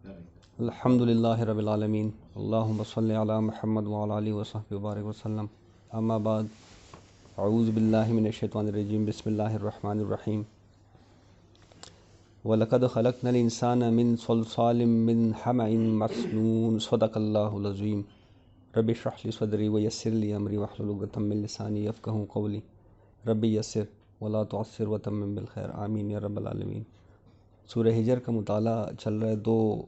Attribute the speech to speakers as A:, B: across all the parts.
A: الحمدللہ رب العالمین، اللہم صلی علی محمد وعلی آلہ وصحبہ وبارک وسلم، اما بعد، اعوذ باللہ من الشیطان الرجیم، بسم اللہ الرحمن الرحیم۔ وَلَقَدْ خَلَقْنَا الْإِنسَانَ مِنْ صَلْصَالٍ مِّنْ حَمَإٍ مَّسْنُونٍ صدق اللہ العظیم۔ رب اشرح لی صدری ویسر لی امری واحلل عقدۃ من لسانی یفقہوا قولی، رب یسر ولا تعسر وتمم بالخیر، آمین یا رب العالمین۔ سورہ ہجر کا مطالعہ چل رہا ہے، 2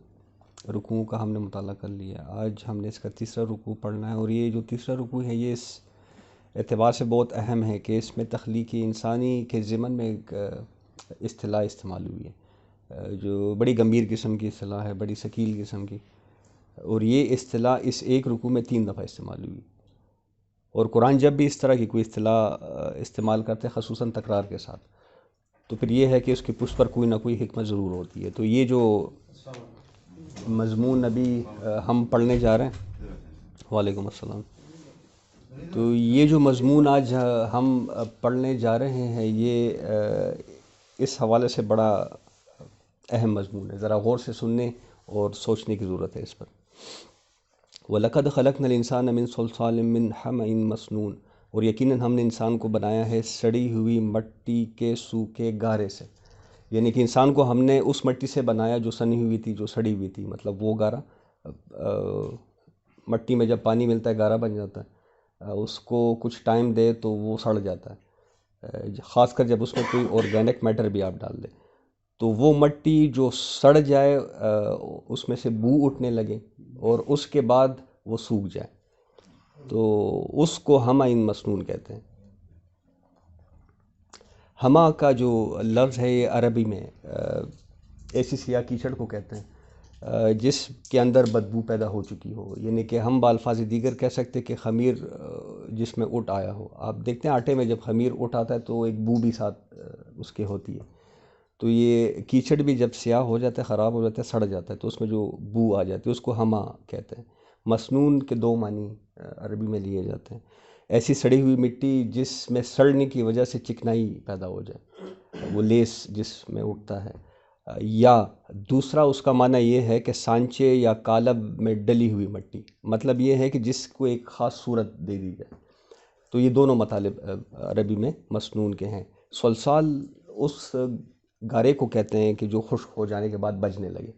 A: رکوعوں کا ہم نے مطالعہ کر لیا۔ آج ہم نے اس کا تیسرا رکوع پڑھنا ہے، اور یہ جو تیسرا رکوع ہے یہ اس اعتبار سے بہت اہم ہے کہ اس میں تخلیق انسانی کے ضمن میں ایک اصطلاح استعمال ہوئی ہے، جو بڑی گمبھیر قسم کی اصطلاح ہے، بڑی ثقیل قسم کی، اور یہ اصطلاح اس ایک رکوع میں 3 دفعہ استعمال ہوئی۔ اور قرآن جب بھی اس طرح کی کوئی اصطلاح استعمال کرتے ہیں، خصوصاً تکرار کے ساتھ، تو پھر یہ ہے کہ اس کی پشت پر کوئی نہ کوئی حکمت ضرور ہوتی ہے۔ تو یہ جو مضمون ابھی ہم پڑھنے جا رہے ہیں، وعلیکم السلام، تو یہ جو مضمون آج ہم پڑھنے جا رہے ہیں یہ اس حوالے سے بڑا اہم مضمون ہے، ذرا غور سے سننے اور سوچنے کی ضرورت ہے اس پر۔ وَلَقَدْ خَلَقْنَا الْإِنسَانَ مِنْ صَلْصَالٍ مِّنْ حَمَإٍ مَّسْنُونٍ، اور یقیناً ہم نے انسان کو بنایا ہے سڑی ہوئی مٹی کے سوکھے گارے سے، یعنی کہ انسان کو ہم نے اس مٹی سے بنایا جو سنی ہوئی تھی، جو سڑی ہوئی تھی، مطلب وہ گارا، مٹی میں جب پانی ملتا ہے گارا بن جاتا ہے، اس کو کچھ ٹائم دے تو وہ سڑ جاتا ہے، خاص کر جب اس میں کوئی آرگینک میٹر بھی آپ ڈال دیں تو وہ مٹی جو سڑ جائے اس میں سے بو اٹھنے لگے اور اس کے بعد وہ سوکھ جائے، تو اس کو حمأ مسنون کہتے ہیں۔ ہما کا جو لفظ ہے یہ عربی میں ایسی سیاہ کیچڑ کو کہتے ہیں جس کے اندر بدبو پیدا ہو چکی ہو، یعنی کہ ہم بالفاظ دیگر کہہ سکتے کہ خمیر جس میں اٹھ آیا ہو۔ آپ دیکھتے ہیں آٹے میں جب خمیر اٹھ آتا ہے تو ایک بو بھی ساتھ اس کے ہوتی ہے، تو یہ کیچڑ بھی جب سیاہ ہو جاتا ہے، خراب ہو جاتا ہے، سڑ جاتا ہے، تو اس میں جو بو آ جاتی ہے اس کو ہما کہتے ہیں۔ مسنون کے 2 معنی عربی میں لیے جاتے ہیں، ایسی سڑی ہوئی مٹی جس میں سڑنے کی وجہ سے چکنائی پیدا ہو جائے، وہ لیس جس میں اٹھتا ہے، یا دوسرا اس کا معنی یہ ہے کہ سانچے یا قالب میں ڈلی ہوئی مٹی، مطلب یہ ہے کہ جس کو ایک خاص صورت دے دی جائے۔ تو یہ دونوں مطالب عربی میں مسنون کے ہیں۔ صلصال اس گارے کو کہتے ہیں کہ جو خشک ہو جانے کے بعد بجنے لگے۔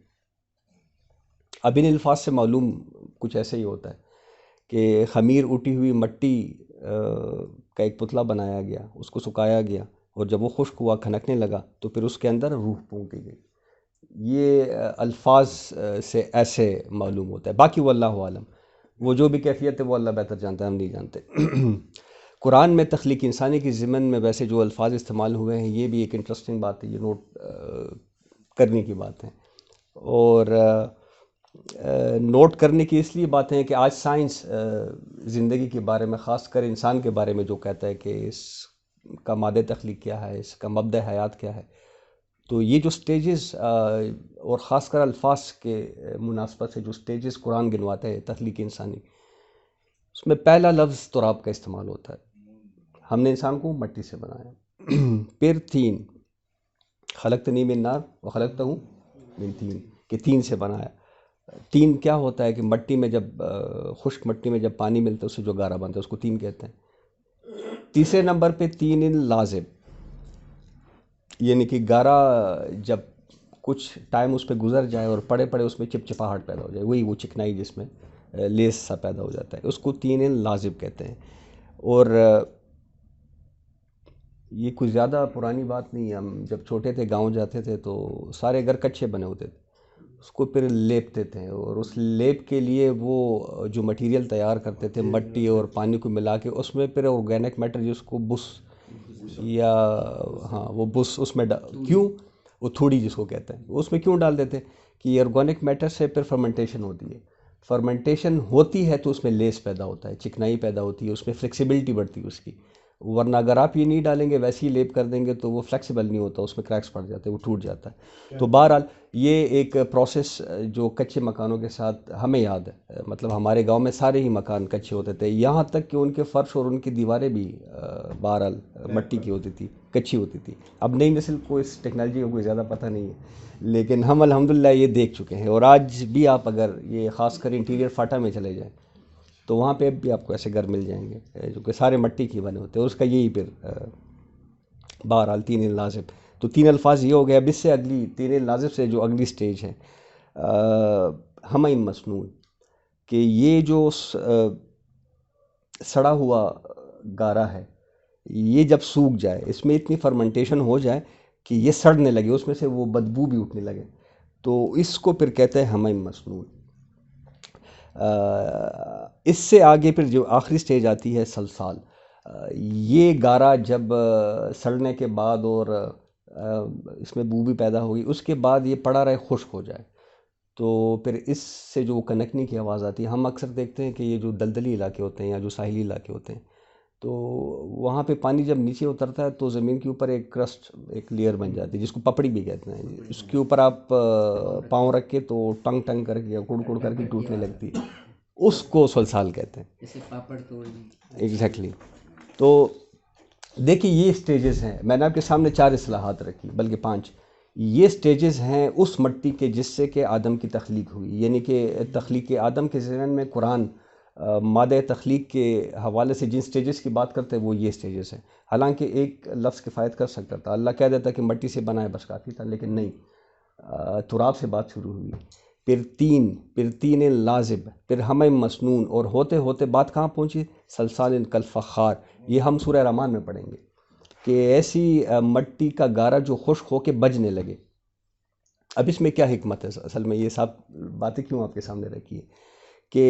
A: اب ان الفاظ سے معلوم کچھ ایسے ہی ہوتا ہے کہ خمیر اٹھی ہوئی مٹی کا ایک پتلا بنایا گیا، اس کو سکھایا گیا، اور جب وہ خشک ہوا، کھنکنے لگا، تو پھر اس کے اندر روح پھونکی گئی۔ یہ الفاظ سے ایسے معلوم ہوتا ہے، باقی وہ اللہ عالم، وہ جو بھی کیفیت ہے وہ اللہ بہتر جانتا ہے، ہم نہیں جانتے۔ قرآن میں تخلیق انسانی کی ضمن میں ویسے جو الفاظ استعمال ہوئے ہیں یہ بھی ایک انٹرسٹنگ بات ہے، یہ نوٹ کرنے کی بات ہے، اور نوٹ کرنے کی اس لیے بات ہے کہ آج سائنس زندگی کے بارے میں، خاص کر انسان کے بارے میں جو کہتا ہے کہ اس کا مادہ تخلیق کیا ہے، اس کا مبدأ حیات کیا ہے، تو یہ جو سٹیجز اور خاص کر الفاظ کے مناسبت سے جو سٹیجز قرآن گنواتا ہے تخلیق انسانی، اس میں پہلا لفظ تراب کا استعمال ہوتا ہے۔ ہم نے انسان کو مٹی سے بنایا، پھر 3 خلقتنی من نار وخلقتہ من طین، کہ 3 سے بنایا۔ 3 کیا ہوتا ہے کہ مٹی میں جب خشک مٹی میں جب پانی ملتا ہے اس سے جو گارا بنتا ہے اس کو 3 کہتے ہیں۔ تیسرے نمبر پہ 3 لازم، یعنی کہ گارا جب کچھ ٹائم اس پہ گزر جائے اور پڑے پڑے اس میں چپچپاہٹ پیدا ہو جائے، وہی وہ چکنائی جس میں لیس سا پیدا ہو جاتا ہے، اس کو 3 لازم کہتے ہیں۔ اور یہ کوئی زیادہ پرانی بات نہیں ہے، ہم جب چھوٹے تھے گاؤں جاتے تھے تو سارے گھر کچے بنے ہوتے تھے، اس کو پھر لیپتے تھے، اور اس لیپ کے لیے وہ جو مٹیریل تیار کرتے تھے مٹی اور پانی کو ملا کے، اس میں پھر آرگینک میٹر جس کو بس، یا ہاں وہ بس اس میں کیوں، وہ تھوڑی جس کو کہتے ہیں، اس میں کیوں ڈال دیتے کہ آرگینک میٹر سے پھر فرمنٹیشن ہوتی ہے، فرمنٹیشن ہوتی ہے تو اس میں لیس پیدا ہوتا ہے، چکنائی پیدا ہوتی ہے، اس میں فلیکسیبلٹی بڑھتی ہے اس کی، ورنہ اگر آپ یہ نہیں ڈالیں گے ویسے ہی لیپ کر دیں گے تو وہ فلیکسیبل نہیں ہوتا، اس میں کریکس پڑ جاتے ہیں، وہ ٹوٹ جاتا ہے۔ تو بہرحال یہ ایک پروسیس جو کچے مکانوں کے ساتھ ہمیں یاد ہے، مطلب ہمارے گاؤں میں سارے ہی مکان کچے ہوتے تھے، یہاں تک کہ ان کے فرش اور ان کی دیواریں بھی بہرحال مٹی کی ہوتی تھی، کچی ہوتی تھی۔ اب نئی نسل کو اس ٹیکنالوجی کا کوئی زیادہ پتہ نہیں ہے، لیکن ہم الحمدللہ یہ دیکھ چکے ہیں، اور آج بھی آپ اگر یہ خاص کر انٹیریئر فاٹا میں چلے جائیں تو وہاں پہ بھی آپ کو ایسے گھر مل جائیں گے جو کہ سارے مٹی کی بنے ہوتے ہیں، اور اس کا یہی پھر بہرحال تین لازم۔ تو تین الفاظ یہ ہو گیا۔ اب اس سے اگلی تین لازم سے جو اگلی سٹیج ہے ہمہ مسنون، کہ یہ جو سڑا ہوا گارا ہے یہ جب سوکھ جائے، اس میں اتنی فرمنٹیشن ہو جائے کہ یہ سڑنے لگے، اس میں سے وہ بدبو بھی اٹھنے لگے، تو اس کو پھر کہتے ہیں ہمہ مسنون۔ اس سے آگے پھر جو آخری سٹیج آتی ہے سلسال۔ یہ گارا جب سڑنے کے بعد اور اس میں بو بھی پیدا ہوگی، اس کے بعد یہ پڑا رہے خشک ہو جائے، تو پھر اس سے جو کنکنے کی آواز آتی ہے، ہم اکثر دیکھتے ہیں کہ یہ جو دلدلی علاقے ہوتے ہیں یا جو ساحلی علاقے ہوتے ہیں تو وہاں پہ پانی جب نیچے اترتا ہے تو زمین کے اوپر ایک کرسٹ، ایک لیئر بن جاتی ہے جس کو پپڑی بھی کہتے ہیں، اس کے اوپر آپ پاؤں رکھ کے تو ٹنگ ٹنگ کر کے یا کڑ کڑ کر کے ٹوٹنے لگتی ہے، اس کو سلسال کہتے ہیں۔
B: جیسے پاپڑ توڑ دی۔
A: ایگزیکٹلی۔ تو دیکھیے یہ سٹیجز ہیں، میں نے آپ کے سامنے 4 اصطلاحات رکھی بلکہ 5۔ یہ سٹیجز ہیں اس مٹی کے جس سے کہ آدم کی تخلیق ہوئی، یعنی کہ تخلیق آدم کے ذہن میں قرآن مادہ تخلیق کے حوالے سے جن سٹیجز کی بات کرتے ہیں وہ یہ سٹیجز ہیں۔ حالانکہ ایک لفظ کفایت کر سکتا تھا، اللہ کہہ دیتا کہ مٹی سے بنا ہے بس کافی تھا، لیکن نہیں، تراب سے بات شروع ہوئی، پھر تین لازب، پھر ہمہ مسنون، اور ہوتے ہوتے بات کہاں پہنچی؟ سلسال کالفخار۔ یہ ہم سورہ رحمان میں پڑھیں گے کہ ایسی مٹی کا گارا جو خشک ہو کے بجنے لگے۔ اب اس میں کیا حکمت ہے؟ اصل میں یہ سب باتیں کیوں آپ کے سامنے رکھی ہے کہ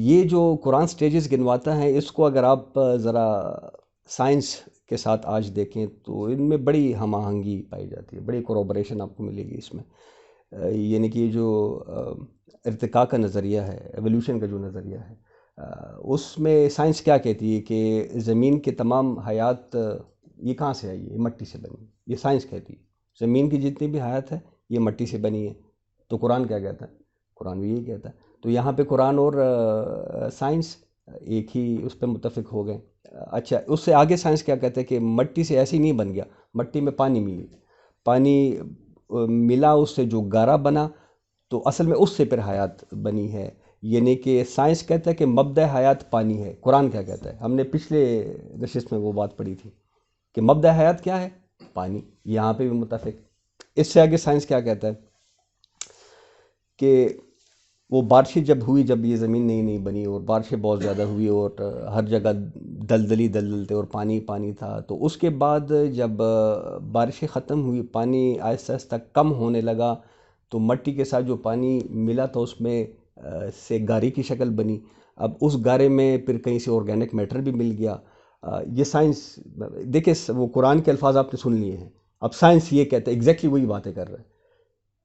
A: یہ جو قرآن سٹیجز گنواتا ہے، اس کو اگر آپ ذرا سائنس کے ساتھ آج دیکھیں تو ان میں بڑی ہم آہنگی پائی جاتی ہے، بڑی کوروبریشن آپ کو ملے گی اس میں۔ یعنی کہ یہ جو ارتقاء کا نظریہ ہے، ایولیوشن کا جو نظریہ ہے، اس میں سائنس کیا کہتی ہے کہ زمین کے تمام حیات یہ کہاں سے آئی ہے؟ یہ مٹی سے بنی ہے، یہ سائنس کہتی ہے زمین کی جتنی بھی حیات ہے یہ مٹی سے بنی ہے۔ تو قرآن کیا کہتا ہے؟ قرآن بھی یہی کہتا ہے۔ تو یہاں پہ قرآن اور سائنس ایک ہی اس پہ متفق ہو گئے۔ اچھا، اس سے آگے سائنس کیا کہتا ہے کہ مٹی سے ایسے ہی نہیں بن گیا، مٹی میں پانی ملی، پانی ملا، اس سے جو گارا بنا تو اصل میں اس سے پھر حیات بنی ہے۔ یعنی کہ سائنس کہتا ہے کہ مبدأ حیات پانی ہے، قرآن کیا کہتا ہے؟ ہم نے پچھلے نشست میں وہ بات پڑھی تھی کہ مبدأ حیات کیا ہے؟ پانی۔ یہاں پہ بھی متفق۔ اس سے آگے سائنس کیا کہتا ہے کہ وہ بارشیں جب ہوئی، جب یہ زمین نئی نئی بنی اور بارشیں بہت زیادہ ہوئی اور ہر جگہ دلدلی تھے اور پانی پانی تھا، تو اس کے بعد جب بارشیں ختم ہوئی، پانی آہستہ آہستہ کم ہونے لگا، تو مٹی کے ساتھ جو پانی ملا تھا اس میں سے گارے کی شکل بنی۔ اب اس گارے میں پھر کہیں سے آرگینک میٹر بھی مل گیا۔ یہ سائنس دیکھیں، وہ قرآن کے الفاظ آپ نے سن لیے ہیں، اب سائنس یہ کہتا ہے، ایگزیکٹلی وہی باتیں کر رہا ہے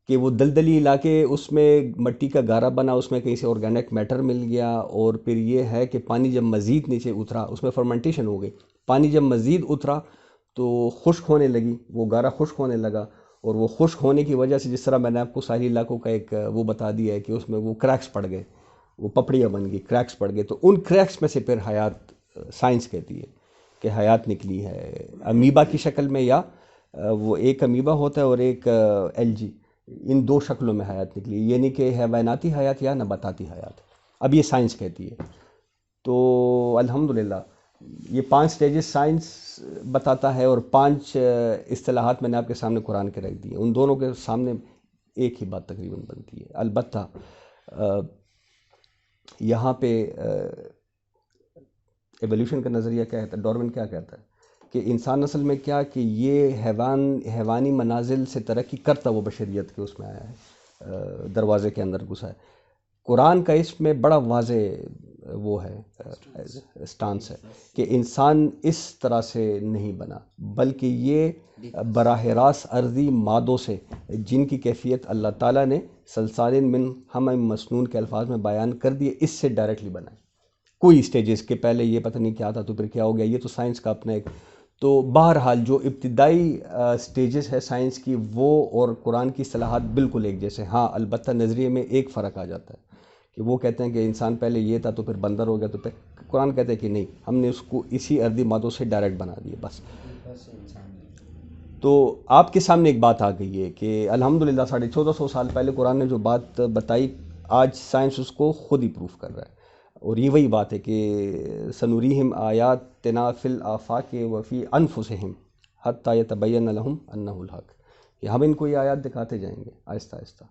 A: کہ وہ دلدلی علاقے، اس میں مٹی کا گارا بنا، اس میں کہیں سے آرگینک میٹر مل گیا، اور پھر یہ ہے کہ پانی جب مزید نیچے اترا اس میں فرمنٹیشن ہو گئی، پانی جب مزید اترا تو خشک ہونے لگی، وہ گارا خشک ہونے لگا، اور وہ خشک ہونے کی وجہ سے جس طرح میں نے آپ کو ساحلی علاقوں کا ایک وہ بتا دیا ہے کہ اس میں وہ کریکس پڑ گئے، وہ پپڑیاں بن گئی، کریکس پڑ گئے، تو ان کریکس میں سے پھر حیات سائنس کہتی ہے کہ حیات نکلی ہے امیبا کی شکل میں، یا وہ ایک امیبا ہوتا ہے اور ایک الجی، ان 2 شکلوں میں حیات نکلی، یعنی کہ حیواناتی حیات یا نباتاتی حیات۔ اب یہ سائنس کہتی ہے۔ تو الحمدللہ یہ 5 سٹیجز سائنس بتاتا ہے، اور 5 اصطلاحات میں نے آپ کے سامنے قرآن کے رکھ دی، ان دونوں کے سامنے ایک ہی بات تقریباً بنتی ہے۔ البتہ یہاں پہ ایولیوشن کا نظریہ کیا کہتا ہے؟ ڈارون کیا کہتا ہے کہ انسان نسل میں کیا کہ یہ حیوانی منازل سے ترقی کرتا وہ بشریت کے اس میں آیا ہے، دروازے کے اندر گھسا ہے۔ قرآن کا اس میں بڑا واضح وہ ہے سٹانس ہے کہ انسان اس طرح سے نہیں بنا، بلکہ یہ براہ راست ارضی مادوں سے، جن کی کیفیت اللہ تعالیٰ نے سلسال من حمأ مسنون کے الفاظ میں بیان کر دیے، اس سے ڈائریکٹلی بنا ہے۔ کوئی اسٹیجز کے پہلے یہ پتہ نہیں کیا تھا تو پھر کیا ہو گیا، یہ تو سائنس کا اپنا ایک. تو بہرحال جو ابتدائی سٹیجز ہے سائنس کی وہ اور قرآن کی اصطلاحات بالکل ایک جیسے. ہاں البتہ نظریے میں ایک فرق آ جاتا ہے کہ وہ کہتے ہیں کہ انسان پہلے یہ تھا تو پھر بندر ہو گیا، تو پھر قرآن کہتے ہیں کہ نہیں، ہم نے اس کو اسی ارضی مادوں سے ڈائریکٹ بنا دیا بس. تو آپ کے سامنے ایک بات آ گئی ہے کہ الحمدللہ 1450 سال پہلے قرآن نے جو بات بتائی آج سائنس اس کو خود ہی پروف کر رہا ہے. اور یہ وہی بات ہے کہ سنوریہم آیاتنا فی الآفاق وفی انفسہم حتی یتبین لہم انہ الحق، کہ ہم ان کو یہ آیات دکھاتے جائیں گے آہستہ آہستہ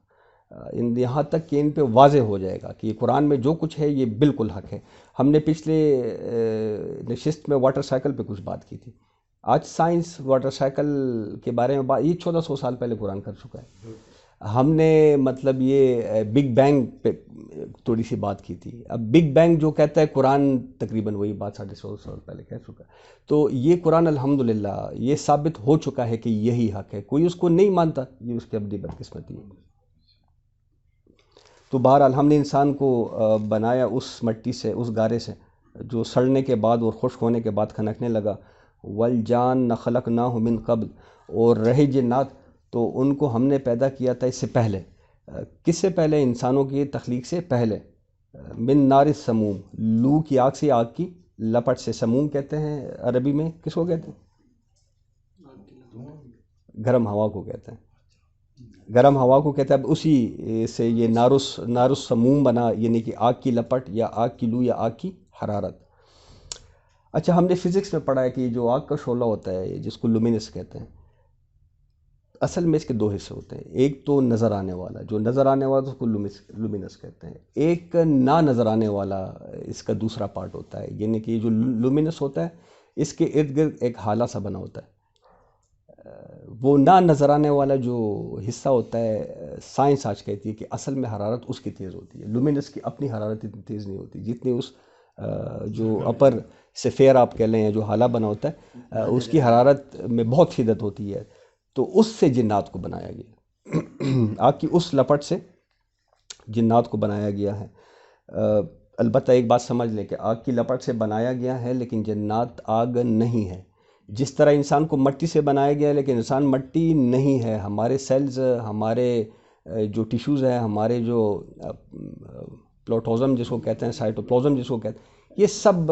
A: یہاں تک کہ ان پہ واضح ہو جائے گا کہ یہ قرآن میں جو کچھ ہے یہ بالکل حق ہے. ہم نے پچھلے نشست میں واٹر سائیکل پہ کچھ بات کی تھی. آج سائنس واٹر سائیکل کے بارے میں یہ 1400 سال پہلے قرآن کر چکا ہے. ہم نے مطلب یہ بگ بینگ پہ تھوڑی سی بات کی تھی. اب بگ بینگ جو کہتا ہے قرآن تقریباً وہی بات 1450 سال پہلے کہہ چکا ہے. تو یہ قرآن الحمدللہ یہ ثابت ہو چکا ہے کہ یہی حق ہے. کوئی اس کو نہیں مانتا، یہ اس کی اپنی بدقسمتی ہے. تو بہرحال ہم نے انسان کو بنایا اس مٹی سے، اس گارے سے جو سڑنے کے بعد اور خشک ہونے کے بعد کھنکنے لگا. والجان خلقناہ من قبل، اور رہے جنات تو ان کو ہم نے پیدا کیا تھا اس سے پہلے. کس سے پہلے؟ انسانوں کی تخلیق سے پہلے. من نار السموم، لو کی آگ سے، آگ کی لپٹ سے. سموم کہتے ہیں عربی میں کس کو کہتے ہیں؟ گرم ہوا کو کہتے ہیں. گرم ہوا کو کہتے ہیں. اب اسی سے یہ نار السموم بنا، یعنی کہ آگ کی لپٹ یا آگ کی لو یا آگ کی حرارت. اچھا ہم نے فزکس میں پڑھا ہے کہ جو آگ کا شعلہ ہوتا ہے جس کو لومینس کہتے ہیں، اصل میں اس کے دو حصے ہوتے ہیں. ایک تو نظر آنے والا، جو نظر آنے والا اس کو لومینس کہتے ہیں. ایک نہ نظر آنے والا اس کا دوسرا پارٹ ہوتا ہے، یعنی کہ جو لومینس ہوتا ہے اس کے ارد گرد ایک ہالہ سا بنا ہوتا ہے. وہ نہ نظر آنے والا جو حصہ ہوتا ہے سائنس آج کہتی ہے کہ اصل میں حرارت اس کی تیز ہوتی ہے. لومینس کی اپنی حرارت اتنی تیز نہیں ہوتی جتنی اس جو اپر سفیر آپ کہہ لیں جو حالہ بنا ہوتا ہے اس کی حرارت میں بہت شدت ہوتی ہے. تو اس سے جنات کو بنایا گیا. آگ کی اس لپٹ سے جنات کو بنایا گیا ہے. البتہ ایک بات سمجھ لیں کہ آگ کی لپٹ سے بنایا گیا ہے لیکن جنات آگ نہیں ہے. جس طرح انسان کو مٹی سے بنایا گیا ہے لیکن انسان مٹی نہیں ہے. ہمارے سیلز، ہمارے جو ٹیشوز ہیں، ہمارے جو پلوٹوزم جس کو کہتے ہیں، سائٹوپلازم جس کو کہتے ہیں، یہ سب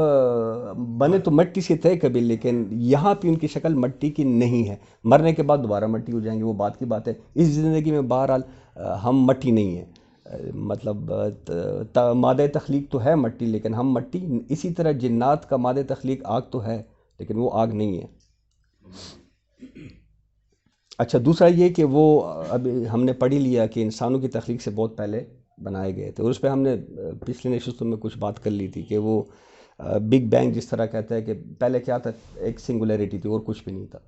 A: بنے تو مٹی سے تھے کبھی، لیکن یہاں پہ ان کی شکل مٹی کی نہیں ہے. مرنے کے بعد دوبارہ مٹی ہو جائیں گے، وہ بات کی بات ہے. اس زندگی میں بہرحال ہم مٹی نہیں ہیں. مطلب مادہ تخلیق تو ہے مٹی لیکن ہم مٹی. اسی طرح جنات کا مادہ تخلیق آگ تو ہے لیکن وہ آگ نہیں ہے. اچھا دوسرا یہ کہ وہ اب ہم نے پڑھ ہی لیا کہ انسانوں کی تخلیق سے بہت پہلے بنائے گئے تھے، اور اس پہ ہم نے پچھلے نشستوں میں کچھ بات کر لی تھی کہ وہ بگ بینگ جس طرح کہتا ہے کہ پہلے کیا تھا، ایک سنگولیرٹی تھی اور کچھ بھی نہیں تھا.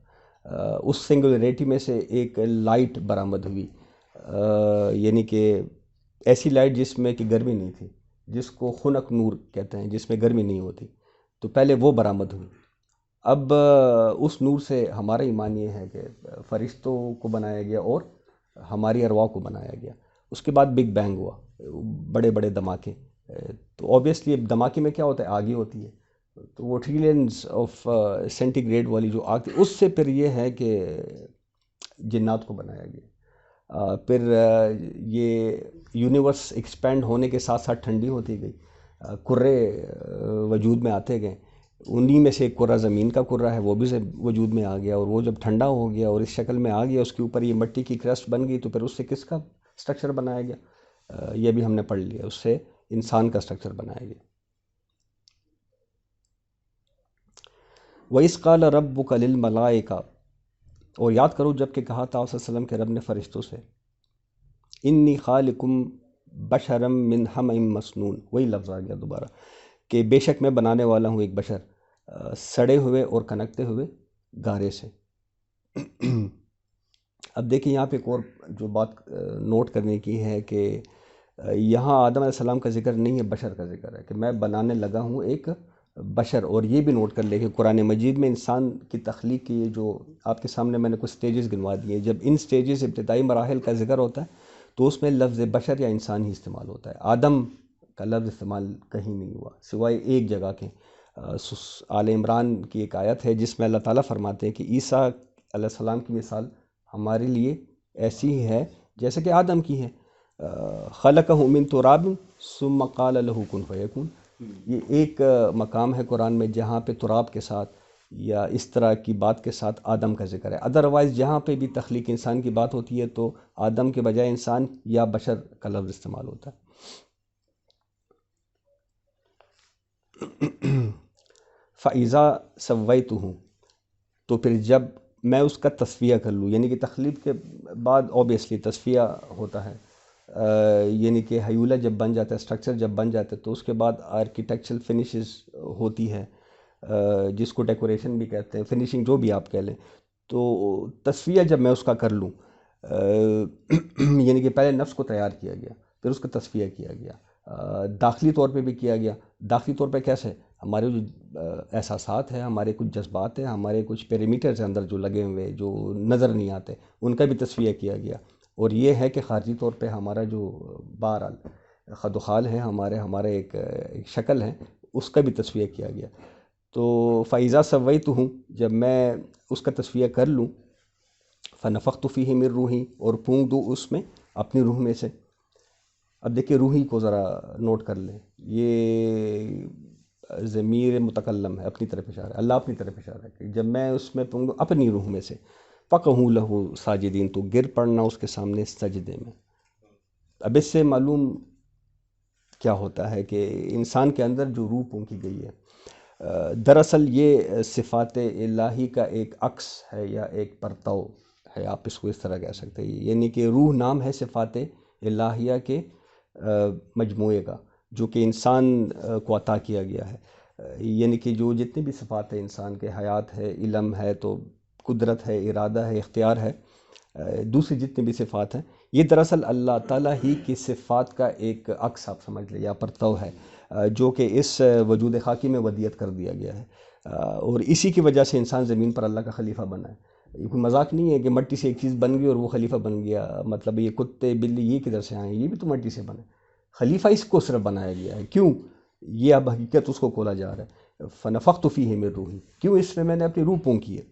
A: اس سنگولیرٹی میں سے ایک لائٹ برآمد ہوئی، یعنی کہ ایسی لائٹ جس میں کہ گرمی نہیں تھی، جس کو خنک نور کہتے ہیں، جس میں گرمی نہیں ہوتی. تو پہلے وہ برآمد ہوئی. اب اس نور سے ہمارا ایمان یہ ہے کہ فرشتوں کو بنایا گیا اور ہماری ارواح کو بنایا گیا. اس کے بعد بگ بینگ ہوا، بڑے بڑے دھماکے. تو اوبیسلی دھماکے میں کیا ہوتا ہے، آگ ہی ہوتی ہے. تو وہ ٹریلینز آف سینٹی گریڈ والی جو آگ تھی، اس سے پھر یہ ہے کہ جنات کو بنایا گیا. پھر یہ یونیورس ایکسپینڈ ہونے کے ساتھ ساتھ ٹھنڈی ہوتی گئی، کرے وجود میں آتے گئے. انہی میں سے ایک کرہ زمین کا کرہ ہے، وہ بھی وجود میں آ گیا، اور وہ جب ٹھنڈا ہو گیا اور اس شکل میں آ گیا، اس کے اوپر یہ مٹی کی کرسٹ بن گئی، تو پھر اس سے کس کا سٹرکچر بنایا گیا؟ یہ بھی ہم نے پڑھ لیا، اس سے انسان کا سٹرکچر بنایا گیا. وَإِذْ قَالَ رَبُّكَ لِلْمَلَائِكَةِ، اور یاد کرو جب کہ کہا تھا صلی اللہ علیہ وسلم کے رب نے فرشتوں سے، انی خالقم بشرم من حمأ مسنون. وہی لفظ آ گیا دوبارہ کہ بے شک میں بنانے والا ہوں ایک بشر سڑے ہوئے اور کنکتے ہوئے گارے سے. اب دیکھیں یہاں پہ ایک اور جو بات نوٹ کرنے کی ہے کہ یہاں آدم علیہ السلام کا ذکر نہیں ہے، بشر کا ذکر ہے کہ میں بنانے لگا ہوں ایک بشر. اور یہ بھی نوٹ کر لیں کہ قرآن مجید میں انسان کی تخلیق کی جو آپ کے سامنے میں نے کچھ سٹیجز گنوا دیے، جب ان سٹیجز ابتدائی مراحل کا ذکر ہوتا ہے تو اس میں لفظ بشر یا انسان ہی استعمال ہوتا ہے. آدم کا لفظ استعمال کہیں نہیں ہوا سوائے ایک جگہ کے۔ آل عمران کی ایک آیت ہے جس میں اللہ تعالیٰ فرماتے ہیں کہ عیسیٰ علیہ السلام کی مثال ہمارے لیے ایسی ہی ہے جیسے کہ آدم کی ہے، خلقہ من تراب ثم قال له کن فیکون۔ یہ ایک مقام ہے قرآن میں جہاں پہ تراب کے ساتھ یا اس طرح کی بات کے ساتھ آدم کا ذکر ہے، ادروائز جہاں پہ بھی تخلیق انسان کی بات ہوتی ہے تو آدم کے بجائے انسان یا بشر کا لفظ استعمال ہوتا ہے۔ فَإِذَا سَوَّيْتُهُ، تو پھر جب میں اس کا تصفیہ کر لوں، یعنی کہ تخلیق کے بعد اوبیسلی تصفیہ ہوتا ہے، یعنی کہ ہیولہ جب بن جاتا ہے، اسٹرکچر جب بن جاتا ہے تو اس کے بعد آرکیٹیکچرل فنشز ہوتی ہے، جس کو ڈیکوریشن بھی کہتے ہیں، فنیشنگ جو بھی آپ کہہ لیں۔ تو تصفیہ جب میں اس کا کر لوں، یعنی کہ پہلے نفس کو تیار کیا گیا، پھر اس کا تصفیہ کیا گیا، داخلی طور پہ بھی کیا گیا۔ داخلی طور پہ کیسے؟ ہمارے جو احساسات ہیں، ہمارے کچھ جذبات ہیں، ہمارے کچھ پیرامیٹرز ہیں اندر جو لگے ہوئے جو نظر نہیں آتے، ان کا بھی تصفیہ کیا گیا۔ اور یہ ہے کہ خارجی طور پہ ہمارا جو بہرحال خد و خال ہے، ہمارے ایک شکل ہے، اس کا بھی تصفیہ کیا گیا۔ تو فَإِذَا سَوَّيْتُهُ، جب میں اس کا تصفیہ کر لوں، فَنَفَخْتُ فِيهِ مِن رُوحِي، اور پھونک دوں اس میں اپنی روح میں سے۔ اب دیکھیں روحی کو ذرا نوٹ کر لیں، یہ ضمیر متکلم ہے، اپنی طرف اشارہ ہے، اللہ اپنی طرف اشارہ ہے کہ جب میں اس میں پھونک دوں اپنی روح میں سے، فَقَعُوا لَهُ ساجدین، تو گر پڑنا اس کے سامنے سجدے میں۔ اب اس سے معلوم کیا ہوتا ہے کہ انسان کے اندر جو روح پھونکی گئی ہے، دراصل یہ صفات الہی کا ایک عکس ہے یا ایک پرتو ہے، آپ اس کو اس طرح کہہ سکتے ہیں۔ یعنی کہ روح نام ہے صفات الہیہ کے مجموعے کا، جو کہ انسان کو عطا کیا گیا ہے۔ یعنی کہ جو جتنے بھی صفات ہیں انسان کے، حیات ہے، علم ہے، تو قدرت ہے، ارادہ ہے، اختیار ہے، دوسری جتنی بھی صفات ہیں، یہ دراصل اللہ تعالیٰ ہی کی صفات کا ایک عکس آپ سمجھ لیں یا پرتو ہے، جو کہ اس وجود خاکی میں ودیعت کر دیا گیا ہے، اور اسی کی وجہ سے انسان زمین پر اللہ کا خلیفہ بنا ہے۔ یہ کوئی مذاق نہیں ہے کہ مٹی سے ایک چیز بن گئی اور وہ خلیفہ بن گیا، مطلب یہ کتے بلی یہ کدھر سے آئیں، یہ بھی تو مٹی سے بنے، خلیفہ اس کو صرف بنایا گیا ہے۔ کیوں؟ یہ اب حقیقت اس کو کھولا جا رہا ہے۔ فَنَفَخْتُ فِيهِ مِن رُوحِي، کیوں اس میں نے اپنی روح پھونکی ہے؟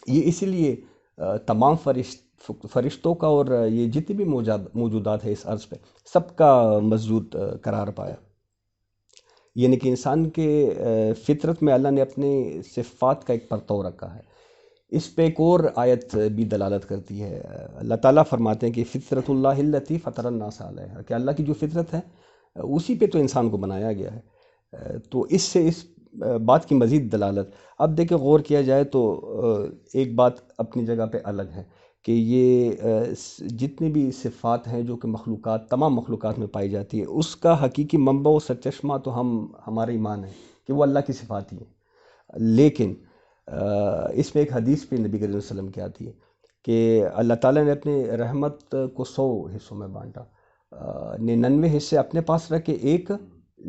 A: یہ اسی لیے تمام فرشتوں کا اور یہ جتنی بھی موجودات ہیں اس عرض پہ، سب کا مسجود قرار پایا۔ یعنی کہ انسان کے فطرت میں اللہ نے اپنے صفات کا ایک پرتو رکھا ہے۔ اس پہ ایک اور آیت بھی دلالت کرتی ہے، اللہ تعالیٰ فرماتے ہیں کہ فطرت اللہ التی فطر الناس علیہا، کہ اللہ کی جو فطرت ہے اسی پہ تو انسان کو بنایا گیا ہے۔ تو اس سے اس بات کی مزید دلالت، اب دیکھیں غور کیا جائے تو ایک بات اپنی جگہ پہ الگ ہے کہ یہ جتنی بھی صفات ہیں جو کہ مخلوقات، تمام مخلوقات میں پائی جاتی ہے، اس کا حقیقی منبع و سرچشمہ تو ہمارا ایمان ہے کہ وہ اللہ کی صفات ہی ہیں۔ لیکن اس میں ایک حدیث پہ نبی کریم صلی اللہ علیہ وسلم کی آتی ہے کہ اللہ تعالیٰ نے اپنے رحمت کو 100 حصوں میں بانٹا، 99 حصے اپنے پاس رکھ کے ایک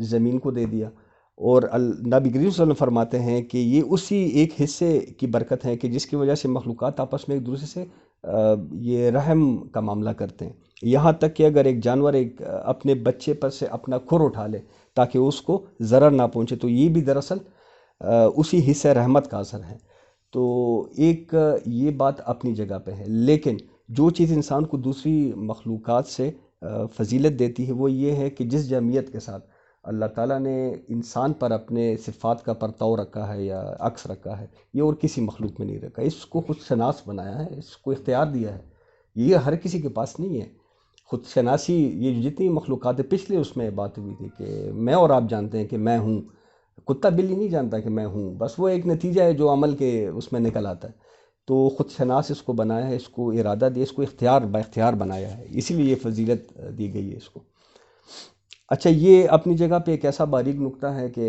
A: زمین کو دے دیا، اور نبی کریم صلی اللہ علیہ وسلم فرماتے ہیں کہ یہ اسی ایک حصے کی برکت ہے کہ جس کی وجہ سے مخلوقات آپس میں ایک دوسرے سے یہ رحم کا معاملہ کرتے ہیں، یہاں تک کہ اگر ایک جانور اپنے بچے پر سے اپنا کھر اٹھا لے تاکہ اس کو ضرر نہ پہنچے، تو یہ بھی دراصل اسی حصہ رحمت کا اثر ہے۔ تو ایک یہ بات اپنی جگہ پہ ہے، لیکن جو چیز انسان کو دوسری مخلوقات سے فضیلت دیتی ہے وہ یہ ہے کہ جس جمعیت کے ساتھ اللہ تعالیٰ نے انسان پر اپنے صفات کا پرتو رکھا ہے یا عکس رکھا ہے، یہ اور کسی مخلوق میں نہیں رکھا۔ اس کو خود شناس بنایا ہے، اس کو اختیار دیا ہے، یہ ہر کسی کے پاس نہیں ہے۔ خود شناسی یہ جتنی مخلوقات ہیں، پچھلے اس میں بات ہوئی تھی کہ میں اور آپ جانتے ہیں کہ میں ہوں، کتا بلی نہیں جانتا کہ میں ہوں، بس وہ ایک نتیجہ ہے جو عمل کے اس میں نکل آتا ہے۔ تو خود شناس اس کو بنایا ہے، اس کو ارادہ دیا، اس کو با اختیار بنایا ہے، اسی لیے یہ فضیلت دی گئی ہے اس کو۔ اچھا، یہ اپنی جگہ پہ ایک ایسا باریک نکتہ ہے کہ